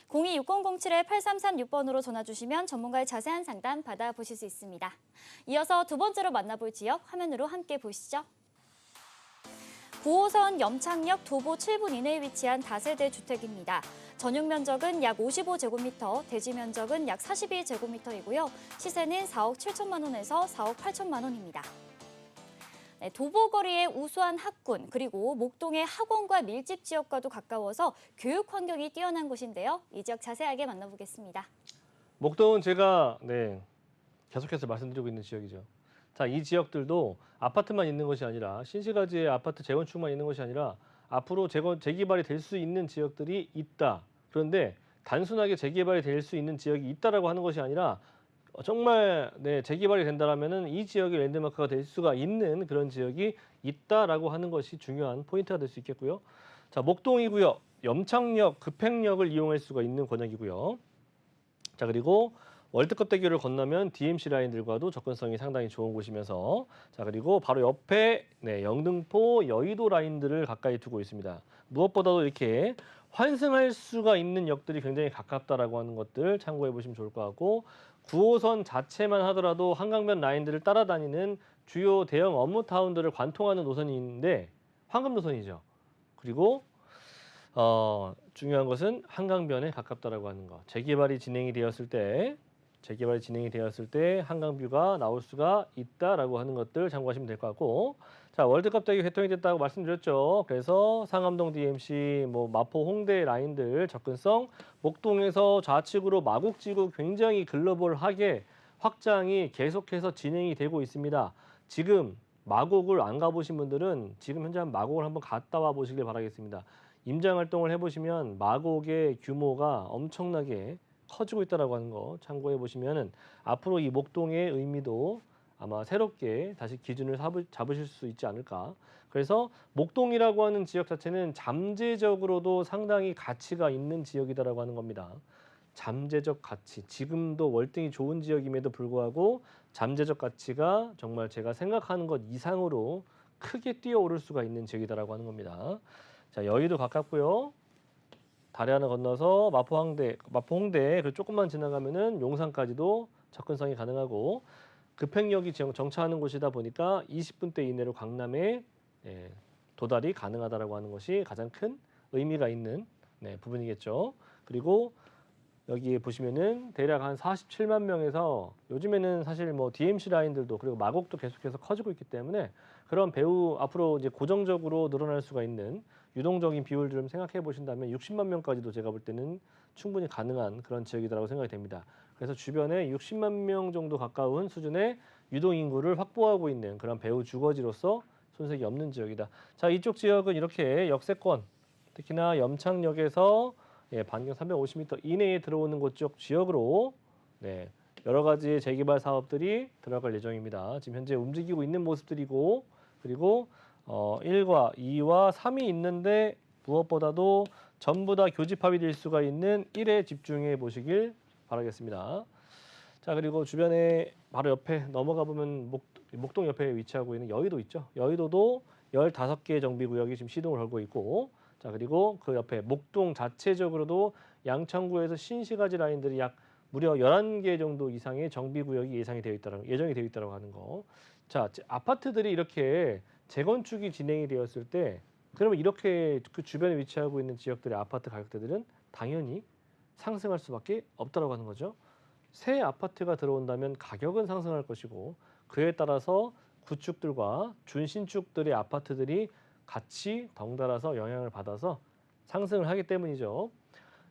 026007-8336번으로 전화 주시면 전문가의 자세한 상담 받아보실 수 있습니다. 이어서 두 번째로 만나볼 지역 화면으로 함께 보시죠. 9호선 염창역 도보 7분 이내에 위치한 다세대 주택입니다. 전용 면적은 약 55제곱미터, 대지 면적은 약 42제곱미터이고요. 시세는 4억 7천만 원에서 4억 8천만 원입니다. 네, 도보거리의 우수한 학군, 그리고 목동의 학원과 밀집 지역과도 가까워서 교육 환경이 뛰어난 곳인데요. 이 지역 자세하게 만나보겠습니다. 목동은 제가 계속해서 말씀드리고 있는 지역이죠. 자, 이 지역들도 아파트만 있는 것이 아니라 신시가지의 아파트 재건축만 있는 것이 아니라 앞으로 재개발이 될 수 있는 지역들이 있다. 그런데 단순하게 재개발이 될 수 있는 지역이 있다라고 하는 것이 아니라 정말 재개발이 된다라면은 이 지역이 랜드마크가 될 수가 있는 그런 지역이 있다라고 하는 것이 중요한 포인트가 될 수 있겠고요. 자, 목동이고요. 염창역, 급행역을 이용할 수가 있는 권역이고요. 자, 그리고 월드컵 대교를 건너면 DMC 라인들과도 접근성이 상당히 좋은 곳이면서, 자, 그리고 바로 옆에 영등포, 여의도 라인들을 가까이 두고 있습니다. 무엇보다도 이렇게 환승할 수가 있는 역들이 굉장히 가깝다라고 하는 것들 참고해 보시면 좋을 것 같고, 9호선 자체만 하더라도 한강변 라인들을 따라다니는 주요 대형 업무타운들을 관통하는 노선이 있는데 황금 노선이죠. 그리고 중요한 것은 한강변에 가깝다라고 하는 것. 재개발이 진행이 되었을 때 한강뷰가 나올 수가 있다라고 하는 것들 참고하시면 될 것 같고, 자, 월드컵 대교 개통이 됐다고 말씀드렸죠. 그래서 상암동 DMC, 마포 홍대 라인들 접근성, 목동에서 좌측으로 마곡지구 굉장히 글로벌하게 확장이 계속해서 진행이 되고 있습니다. 지금 마곡을 안 가보신 분들은 지금 현재 마곡을 한번 갔다 와 보시길 바라겠습니다. 임장 활동을 해보시면 마곡의 규모가 엄청나게 커지고 있다라고 하는 거 참고해 보시면은 앞으로 이 목동의 의미도 아마 새롭게 다시 기준을 잡으실 수 있지 않을까. 그래서 목동이라고 하는 지역 자체는 잠재적으로도 상당히 가치가 있는 지역이다라고 하는 겁니다. 잠재적 가치. 지금도 월등히 좋은 지역임에도 불구하고 잠재적 가치가 정말 제가 생각하는 것 이상으로 크게 뛰어오를 수가 있는 지역이다라고 하는 겁니다. 자, 여의도 가깝고요. 다리 하나 건너서 마포 홍대 그 조금만 지나가면은 용산까지도 접근성이 가능하고, 급행역이 정차하는 곳이다 보니까 20분대 이내로 강남에 도달이 가능하다라고 하는 것이 가장 큰 의미가 있는 부분이겠죠. 그리고 여기 보시면은 대략 한 47만 명에서 요즘에는 사실 DMC 라인들도 그리고 마곡도 계속해서 커지고 있기 때문에 그런 배후 앞으로 이제 고정적으로 늘어날 수가 있는 유동적인 비율들을 생각해 보신다면 60만 명까지도 제가 볼 때는 충분히 가능한 그런 지역이라고 생각이 됩니다. 그래서 주변에 60만 명 정도 가까운 수준의 유동 인구를 확보하고 있는 그런 배후 주거지로서 손색이 없는 지역이다. 자, 이쪽 지역은 이렇게 역세권, 특히나 염창역에서 반경 350m 이내에 들어오는 곳쪽 지역으로 여러 가지 재개발 사업들이 들어갈 예정입니다. 지금 현재 움직이고 있는 모습들이고, 그리고 1과 2와 3이 있는데 무엇보다도 전부 다 교집합이 될 수가 있는 1에 집중해 보시길 바라겠습니다. 자, 그리고 주변에 바로 옆에 넘어가 보면 목동 옆에 위치하고 있는 여의도 있죠. 여의도도 15개 정비구역이 지금 시동을 걸고 있고, 자, 그리고 그 옆에 목동 자체적으로도 양천구에서 신시가지 라인들이 약 무려 11개 정도 이상의 정비구역이 예정이 되어 있다라고 하는 거. 자, 아파트들이 이렇게 재건축이 진행이 되었을 때 그러면 이렇게 그 주변에 위치하고 있는 지역들의 아파트 가격대들은 당연히 상승할 수밖에 없다라고 하는 거죠. 새 아파트가 들어온다면 가격은 상승할 것이고, 그에 따라서 구축들과 준신축들의 아파트들이 같이 덩달아서 영향을 받아서 상승을 하기 때문이죠.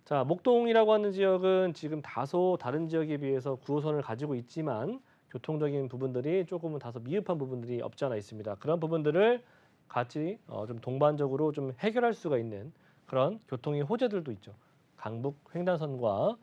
자, 목동이라고 하는 지역은 지금 다소 다른 지역에 비해서 9호선을 가지고 있지만 교통적인 부분들이 조금은 다소 미흡한 부분들이 없지 않아 있습니다. 그런 부분들을 같이 좀 동반적으로 좀 해결할 수가 있는 그런 교통의 호재들도 있죠. 강북 횡단선과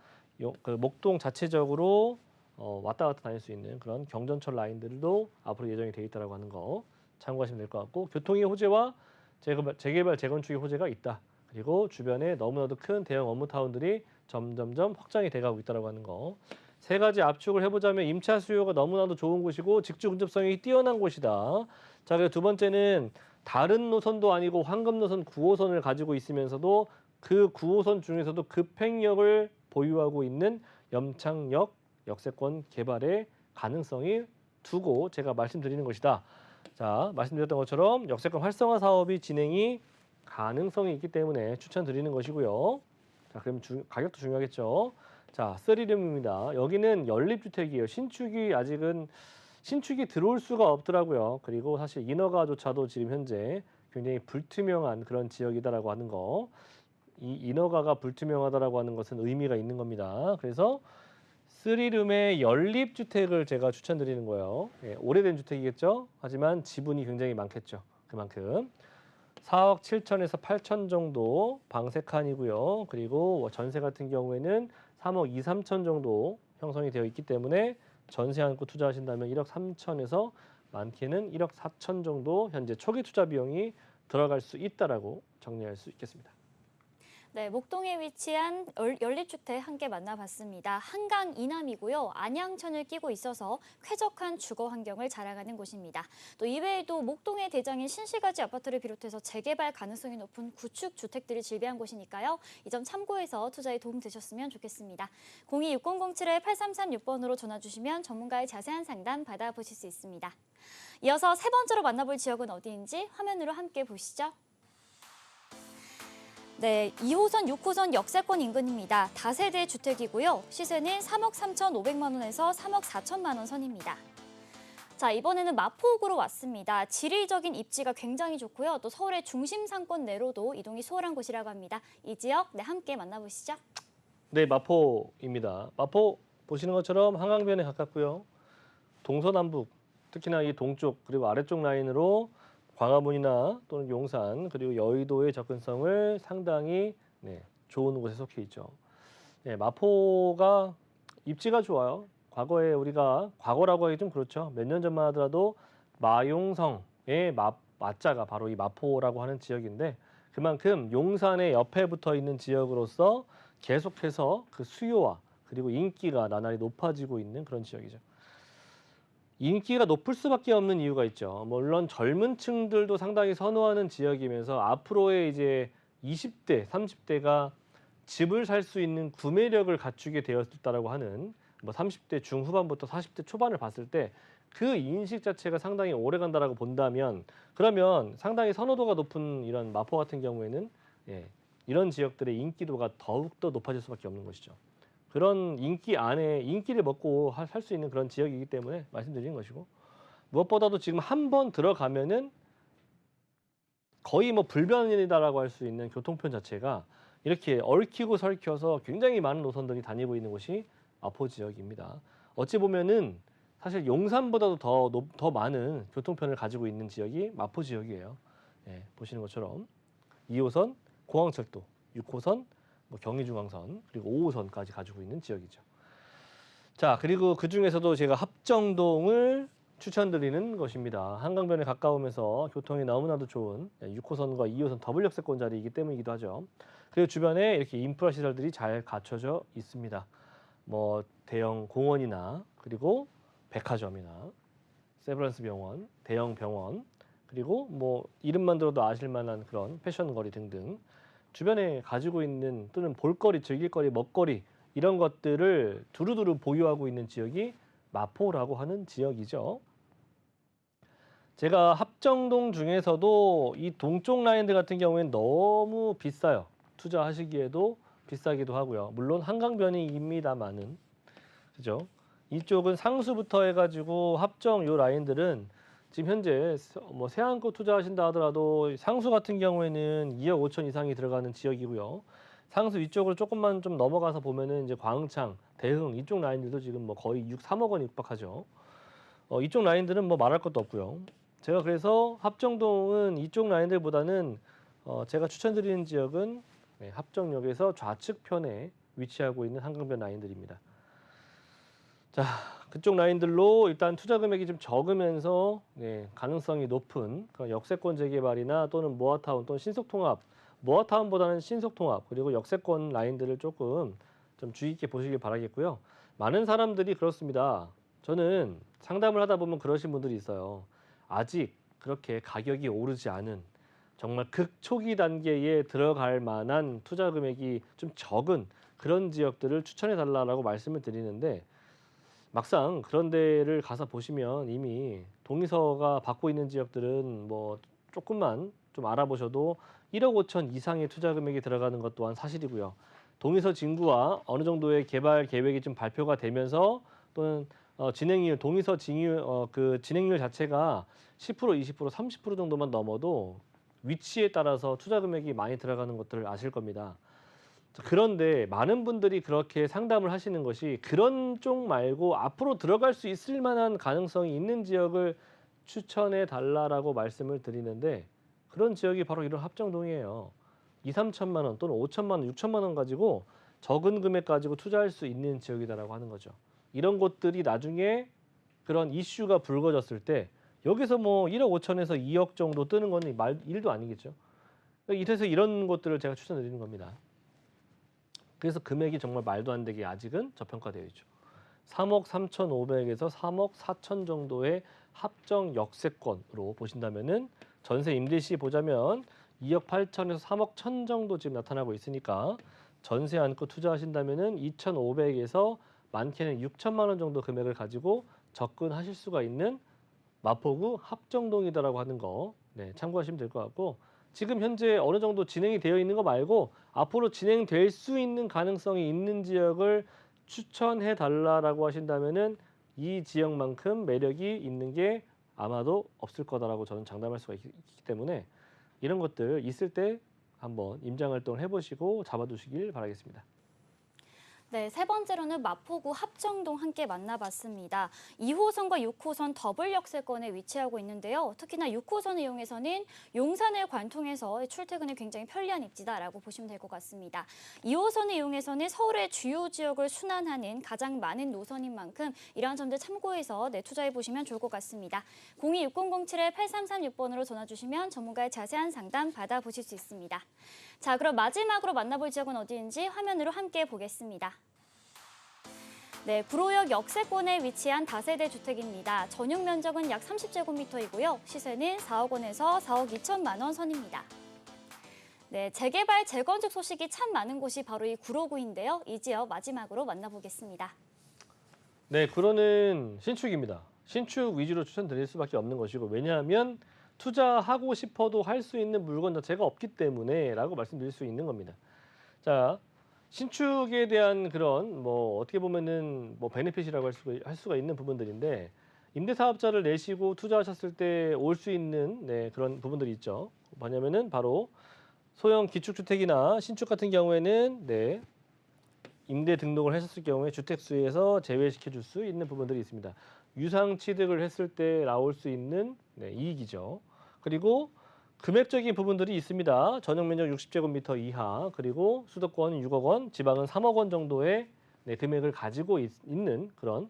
그 목동 자체적으로 왔다 갔다 다닐 수 있는 그런 경전철 라인들도 앞으로 예정이 되어 있다고 하는 거 참고하시면 될 것 같고, 교통의 호재와 재개발, 재건축의 호재가 있다. 그리고 주변에 너무나도 큰 대형 업무타운들이 점점점 확장이 돼가고 있다고 하는 거. 세 가지 압축을 해보자면 임차 수요가 너무나도 좋은 곳이고 직주 근접성이 뛰어난 곳이다. 자, 그리고 두 번째는 다른 노선도 아니고 황금 노선 9호선을 가지고 있으면서도 그 9호선 중에서도 급행역을 보유하고 있는 염창역 역세권 개발의 가능성이 두고 제가 말씀드리는 것이다. 자, 말씀드렸던 것처럼 역세권 활성화 사업이 진행이 가능성이 있기 때문에 추천드리는 것이고요. 자, 그럼 가격도 중요하겠죠. 자, 쓰리룸입니다. 여기는 연립주택이에요. 신축이 들어올 수가 없더라고요. 그리고 사실 인허가조차도 지금 현재 굉장히 불투명한 그런 지역이다라고 하는 거. 이 인허가가 불투명하다라고 하는 것은 의미가 있는 겁니다. 그래서 쓰리룸의 연립주택을 제가 추천드리는 거예요. 예, 오래된 주택이겠죠. 하지만 지분이 굉장히 많겠죠. 그만큼 4억 7천에서 8천 정도 방 3칸이고요. 그리고 전세 같은 경우에는 3억 2, 3천 정도 형성이 되어 있기 때문에 전세 안고 투자하신다면 1억 3천에서 많게는 1억 4천 정도 현재 초기 투자 비용이 들어갈 수 있다라고 정리할 수 있겠습니다. 네, 목동에 위치한 연립주택 함께 만나봤습니다. 한강 이남이고요. 안양천을 끼고 있어서 쾌적한 주거 환경을 자랑하는 곳입니다. 또 이외에도 목동의 대장인 신시가지 아파트를 비롯해서 재개발 가능성이 높은 구축 주택들이 즐비한 곳이니까요. 이 점 참고해서 투자에 도움 되셨으면 좋겠습니다. 02-6007-8336번으로 전화 주시면 전문가의 자세한 상담 받아보실 수 있습니다. 이어서 세 번째로 만나볼 지역은 어디인지 화면으로 함께 보시죠. 네, 2호선, 6호선 역세권 인근입니다. 다세대 주택이고요. 시세는 3억 3,500만 원에서 3억 4천만 원 선입니다. 자, 이번에는 마포구로 왔습니다. 지리적인 입지가 굉장히 좋고요. 또 서울의 중심 상권 내로도 이동이 수월한 곳이라고 합니다. 이 지역 함께 만나보시죠. 네, 마포입니다. 마포 보시는 것처럼 한강변에 가깝고요. 동서남북, 특히나 이 동쪽 그리고 아래쪽 라인으로 광화문이나 또는 용산 그리고 여의도의 접근성을 상당히 좋은 곳에 속해 있죠. 네, 마포가 입지가 좋아요. 과거에 우리가 과거라고 하기 좀 그렇죠. 몇 년 전만 하더라도 마용성의 마자가 바로 이 마포라고 하는 지역인데 그만큼 용산의 옆에 붙어 있는 지역으로서 계속해서 그 수요와 그리고 인기가 나날이 높아지고 있는 그런 지역이죠. 인기가 높을 수밖에 없는 이유가 있죠. 물론 젊은 층들도 상당히 선호하는 지역이면서 앞으로의 이제 20대, 30대가 집을 살 수 있는 구매력을 갖추게 되었다라고 하는 30대 중후반부터 40대 초반을 봤을 때 그 인식 자체가 상당히 오래 간다라고 본다면 그러면 상당히 선호도가 높은 이런 마포 같은 경우에는 이런 지역들의 인기도가 더욱더 높아질 수밖에 없는 것이죠. 그런 인기 안에 인기를 먹고 살 수 있는 그런 지역이기 때문에 말씀드리는 것이고 무엇보다도 지금 한 번 들어가면은 거의 불변이다라고 할 수 있는 교통편 자체가 이렇게 얽히고 설켜서 굉장히 많은 노선들이 다니고 있는 곳이 마포 지역입니다. 어찌 보면은 사실 용산보다도 더 많은 교통편을 가지고 있는 지역이 마포 지역이에요. 보시는 것처럼 2호선 공항철도, 6호선 경의중앙선 그리고 5호선까지 가지고 있는 지역이죠. 자, 그리고 그 중에서도 제가 합정동을 추천드리는 것입니다. 한강변에 가까우면서 교통이 너무나도 좋은 6호선과 2호선 더블 역세권 자리이기 때문이기도 하죠. 그리고 주변에 이렇게 인프라 시설들이 잘 갖춰져 있습니다. 대형 공원이나 그리고 백화점이나 세브란스 병원, 대형 병원 그리고 이름만 들어도 아실 만한 그런 패션 거리 등등 주변에 가지고 있는 또는 볼거리, 즐길거리, 먹거리 이런 것들을 두루두루 보유하고 있는 지역이 마포라고 하는 지역이죠. 제가 합정동 중에서도 이 동쪽 라인들 같은 경우에는 너무 비싸요. 투자하시기에도 비싸기도 하고요. 물론 한강변이입니다만은 그죠? 이쪽은 상수부터 해가지고 합정 요 라인들은 지금 현재 세안고 투자하신다 하더라도 상수 같은 경우에는 2억 5천 이상이 들어가는 지역이고요. 상수 위쪽으로 조금만 좀 넘어가서 보면은 이제 광창, 대흥 이쪽 라인들도 지금 거의 3억 원이 육박하죠. 이쪽 라인들은 말할 것도 없고요. 제가 그래서 합정동은 이쪽 라인들보다는 제가 추천드리는 지역은 합정역에서 좌측편에 위치하고 있는 한강변 라인들입니다. 자, 그쪽 라인들로 일단 투자 금액이 좀 적으면서 가능성이 높은 그런 역세권 재개발이나 또는 모아타운 또는 신속통합, 모아타운보다는 신속통합 그리고 역세권 라인들을 조금 좀 주의 있게 보시길 바라겠고요. 많은 사람들이 그렇습니다. 저는 상담을 하다 보면 그러신 분들이 있어요. 아직 그렇게 가격이 오르지 않은 정말 극초기 단계에 들어갈 만한 투자 금액이 좀 적은 그런 지역들을 추천해 달라고 말씀을 드리는데 막상 그런 데를 가서 보시면 이미 동의서가 받고 있는 지역들은 뭐 조금만 좀 알아보셔도 1억 5천 이상의 투자 금액이 들어가는 것 또한 사실이고요. 동의서 진구와 어느 정도의 개발 계획이 좀 발표가 되면서 또는 진행률, 동의서 그 진행률 자체가 10%, 20%, 30% 정도만 넘어도 위치에 따라서 투자 금액이 많이 들어가는 것들을 아실 겁니다. 그런데 많은 분들이 그렇게 상담을 하시는 것이 그런 쪽 말고 앞으로 들어갈 수 있을 만한 가능성이 있는 지역을 추천해 달라고 말씀을 드리는데 그런 지역이 바로 이런 합정동이에요. 2, 3천만 원 또는 5천만 원, 6천만 원 가지고 적은 금액 가지고 투자할 수 있는 지역이다라고 하는 거죠. 이런 곳들이 나중에 그런 이슈가 불거졌을 때 여기서 뭐 1억 5천에서 2억 정도 뜨는 건 일도 아니겠죠. 이래서 이런 것들을 제가 추천드리는 겁니다. 그래서 금액이 정말 말도 안 되게 아직은 저평가되어 있죠. 3억 3,500에서 3억 4천 정도의 합정 역세권으로 보신다면은 전세 임대 시 보자면 2억 8천에서 3억 1천 정도 지금 나타나고 있으니까 전세 안고 투자하신다면은 2,500에서 많게는 6천만 원 정도 금액을 가지고 접근하실 수가 있는 마포구 합정동이다라고 하는 거 참고하시면 될 것 같고 지금 현재 어느 정도 진행이 되어 있는 거 말고 앞으로 진행될 수 있는 가능성이 있는 지역을 추천해 달라고 하신다면은 이 지역만큼 매력이 있는 게 아마도 없을 거다라고 저는 장담할 수가 있기 때문에 이런 것들 있을 때 한번 임장 활동을 해보시고 잡아두시길 바라겠습니다. 네, 세 번째로는 마포구 합정동 함께 만나봤습니다. 2호선과 6호선 더블 역세권에 위치하고 있는데요. 특히나 6호선을 이용해서는 용산을 관통해서 출퇴근이 굉장히 편리한 입지다라고 보시면 될 것 같습니다. 2호선을 이용해서는 서울의 주요 지역을 순환하는 가장 많은 노선인 만큼 이러한 점들 참고해서 투자해 보시면 좋을 것 같습니다. 02-6007-8336번으로 전화 주시면 전문가의 자세한 상담 받아보실 수 있습니다. 자, 그럼 마지막으로 만나볼 지역은 어디인지 화면으로 함께 보겠습니다. 네, 구로역 역세권에 위치한 다세대 주택입니다. 전용 면적은 약 30제곱미터이고요. 시세는 4억 원에서 4억 2천만 원 선입니다. 네, 재개발, 재건축 소식이 참 많은 곳이 바로 이 구로구인데요. 이 지역 마지막으로 만나보겠습니다. 네, 구로는 신축입니다. 신축 위주로 추천드릴 수밖에 없는 것이고 왜냐하면 투자하고 싶어도 할 수 있는 물건 자체가 없기 때문에 라고 말씀드릴 수 있는 겁니다. 자, 신축에 대한 그런 뭐 어떻게 보면은 뭐 베네핏이라고 할 수가 있는 부분들인데 임대사업자를 내시고 투자하셨을 때 올 수 있는 그런 부분들이 있죠. 뭐냐면은 바로 소형 기축주택이나 신축 같은 경우에는 임대 등록을 하셨을 경우에 주택수에서 제외시켜 줄 수 있는 부분들이 있습니다. 유상 취득을 했을 때 나올 수 있는 이익이죠. 그리고 금액적인 부분들이 있습니다. 전용 면적 60제곱미터 이하, 그리고 수도권 6억 원, 지방은 3억 원 정도의 금액을 가지고 있는 그런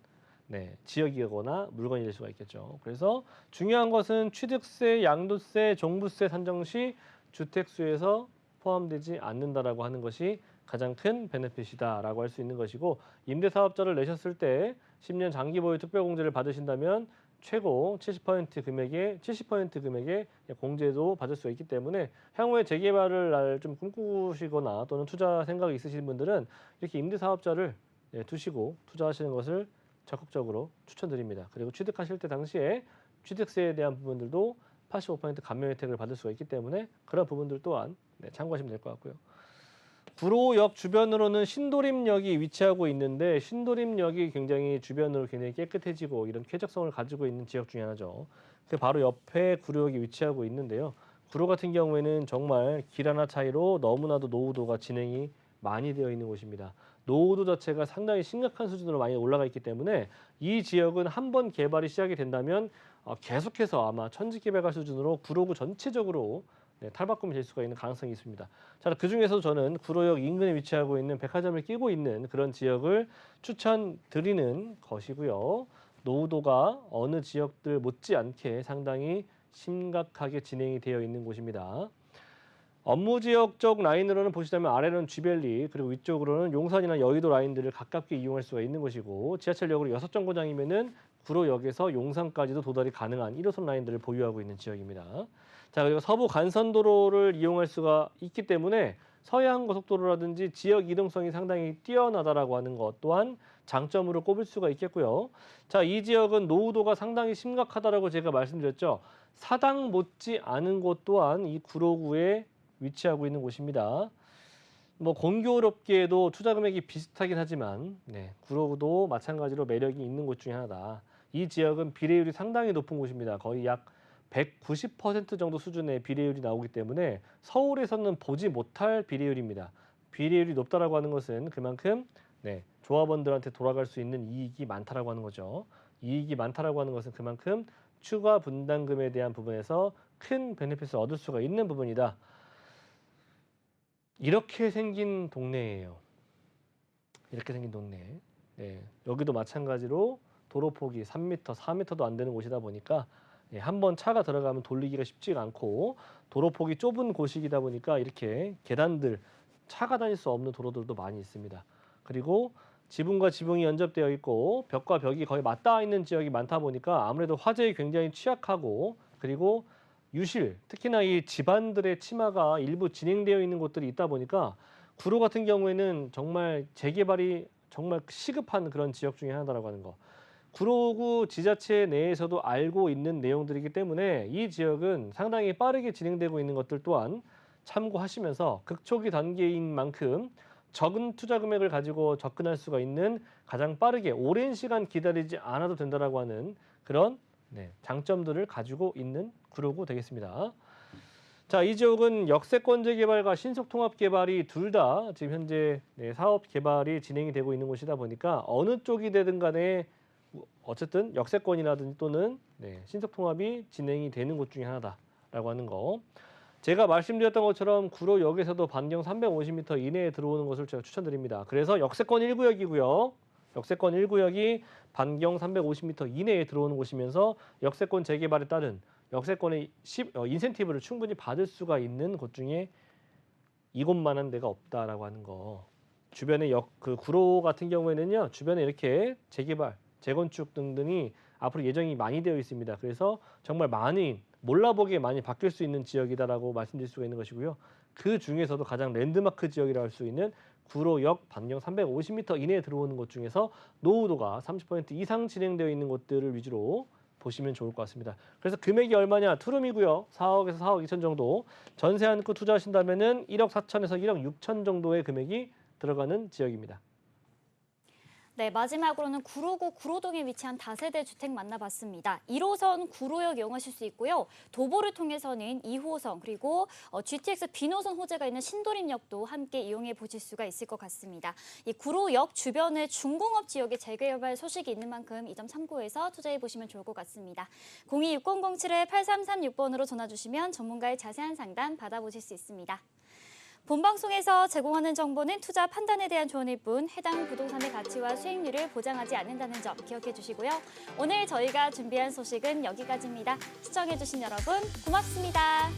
지역이거나 물건이 될 수가 있겠죠. 그래서 중요한 것은 취득세, 양도세, 종부세 산정 시 주택수에서 포함되지 않는다라고 하는 것이 가장 큰 베네핏이다라고 할 수 있는 것이고 임대사업자를 내셨을 때 10년 장기 보유 특별공제를 받으신다면 최고 70% 금액의 공제도 받을 수 있기 때문에 향후에 재개발을 좀 꿈꾸시거나 또는 투자 생각이 있으신 분들은 이렇게 임대사업자를 두시고 투자하시는 것을 적극적으로 추천드립니다. 그리고 취득하실 때 당시에 취득세에 대한 부분들도 85% 감면 혜택을 받을 수가 있기 때문에 그런 부분들 또한 참고하시면 될 것 같고요. 구로역 주변으로는 신도림역이 위치하고 있는데 신도림역이 굉장히 주변으로 굉장히 깨끗해지고 이런 쾌적성을 가지고 있는 지역 중에 하나죠. 그 바로 옆에 구로역이 위치하고 있는데요. 구로 같은 경우에는 정말 길 하나 차이로 너무나도 노후도가 진행이 많이 되어 있는 곳입니다. 노후도 자체가 상당히 심각한 수준으로 많이 올라가 있기 때문에 이 지역은 한번 개발이 시작이 된다면 계속해서 아마 천지개발가 수준으로 구로구 전체적으로 탈바꿈이 될 수가 있는 가능성이 있습니다. 자, 그중에서 저는 구로역 인근에 위치하고 있는 백화점을 끼고 있는 그런 지역을 추천드리는 것이고요. 노후도가 어느 지역들 못지않게 상당히 심각하게 진행이 되어 있는 곳입니다. 업무 지역 쪽 라인으로는 보시자면 아래로는 쥐밸리 그리고 위쪽으로는 용산이나 여의도 라인들을 가깝게 이용할 수가 있는 것이고 지하철역으로 6정거장이면은 구로역에서 용산까지도 도달이 가능한 1호선 라인들을 보유하고 있는 지역입니다. 자, 그리고 서부 간선도로를 이용할 수가 있기 때문에 서해안 고속도로라든지 지역 이동성이 상당히 뛰어나다라고 하는 것 또한 장점으로 꼽을 수가 있겠고요. 자, 이 지역은 노후도가 상당히 심각하다라고 제가 말씀드렸죠. 사당 못지 않은 곳 또한 이 구로구에 위치하고 있는 곳입니다. 뭐 공교롭게도 투자 금액이 비슷하긴 하지만 구로구도 마찬가지로 매력이 있는 곳 중에 하나다. 이 지역은 비례율이 상당히 높은 곳입니다. 거의 약 190% 정도 수준의 비례율이 나오기 때문에 서울에서는 보지 못할 비례율입니다. 비례율이 높다라고 하는 것은 그만큼 조합원들한테 돌아갈 수 있는 이익이 많다라고 하는 거죠. 이익이 많다라고 하는 것은 그만큼 추가 분담금에 대한 부분에서 큰 베네핏을 얻을 수가 있는 부분이다. 이렇게 생긴 동네예요. 이렇게 생긴 동네. 여기도 마찬가지로 도로 폭이 3m, 4m도 안 되는 곳이다 보니까 한번 차가 들어가면 돌리기가 쉽지가 않고 도로 폭이 좁은 곳이다 보니까 이렇게 계단들, 차가 다닐 수 없는 도로들도 많이 있습니다. 그리고 지붕과 지붕이 연접되어 있고 벽과 벽이 거의 맞닿아 있는 지역이 많다 보니까 아무래도 화재에 굉장히 취약하고 그리고 유실, 특히나 이 집안들의 침하가 일부 진행되어 있는 곳들이 있다 보니까 구로 같은 경우에는 정말 재개발이 정말 시급한 그런 지역 중에 하나라고 하는 거. 구로구 지자체 내에서도 알고 있는 내용들이기 때문에 이 지역은 상당히 빠르게 진행되고 있는 것들 또한 참고하시면서 극초기 단계인 만큼 적은 투자 금액을 가지고 접근할 수가 있는 가장 빠르게 오랜 시간 기다리지 않아도 된다라고 하는 그런 장점들을 가지고 있는 구로구 되겠습니다. 자, 이 지역은 역세권 재개발과 신속통합 개발이 둘 다 지금 현재 사업 개발이 진행이 되고 있는 곳이다 보니까 어느 쪽이 되든 간에 어쨌든 역세권이라든지 또는 신속통합이 진행이 되는 곳 중에 하나다라고 하는 거. 제가 말씀드렸던 것처럼 구로역에서도 반경 350m 이내에 들어오는 것을 제가 추천드립니다. 그래서 역세권 1구역이고요. 역세권 1구역이 반경 350m 이내에 들어오는 곳이면서 역세권 재개발에 따른 역세권의 인센티브를 충분히 받을 수가 있는 곳 중에 이곳만한 데가 없다라고 하는 거. 주변에 그 구로 같은 경우에는요. 주변에 이렇게 재개발, 재건축 등등이 앞으로 예정이 많이 되어 있습니다. 그래서 정말 많이 몰라보기에 많이 바뀔 수 있는 지역이다라고 말씀드릴 수가 있는 것이고요. 그 중에서도 가장 랜드마크 지역이라고 할 수 있는 구로역 반경 350m 이내에 들어오는 곳 중에서 노후도가 30% 이상 진행되어 있는 곳들을 위주로 보시면 좋을 것 같습니다. 그래서 금액이 얼마냐? 투룸이고요. 4억에서 4억 2천 정도. 전세 안고 투자하신다면은 1억 4천에서 1억 6천 정도의 금액이 들어가는 지역입니다. 네, 마지막으로는 구로구 구로동에 위치한 다세대 주택 만나봤습니다. 1호선 구로역 이용하실 수 있고요. 도보를 통해서는 2호선 그리고 GTX 비노선 호재가 있는 신도림역도 함께 이용해 보실 수가 있을 것 같습니다. 이 구로역 주변의 중공업 지역에 재개발 소식이 있는 만큼 이 점 참고해서 투자해 보시면 좋을 것 같습니다. 026007-8336번으로 전화 주시면 전문가의 자세한 상담 받아보실 수 있습니다. 본방송에서 제공하는 정보는 투자 판단에 대한 조언일 뿐 해당 부동산의 가치와 수익률을 보장하지 않는다는 점 기억해 주시고요. 오늘 저희가 준비한 소식은 여기까지입니다. 시청해 주신 여러분 고맙습니다.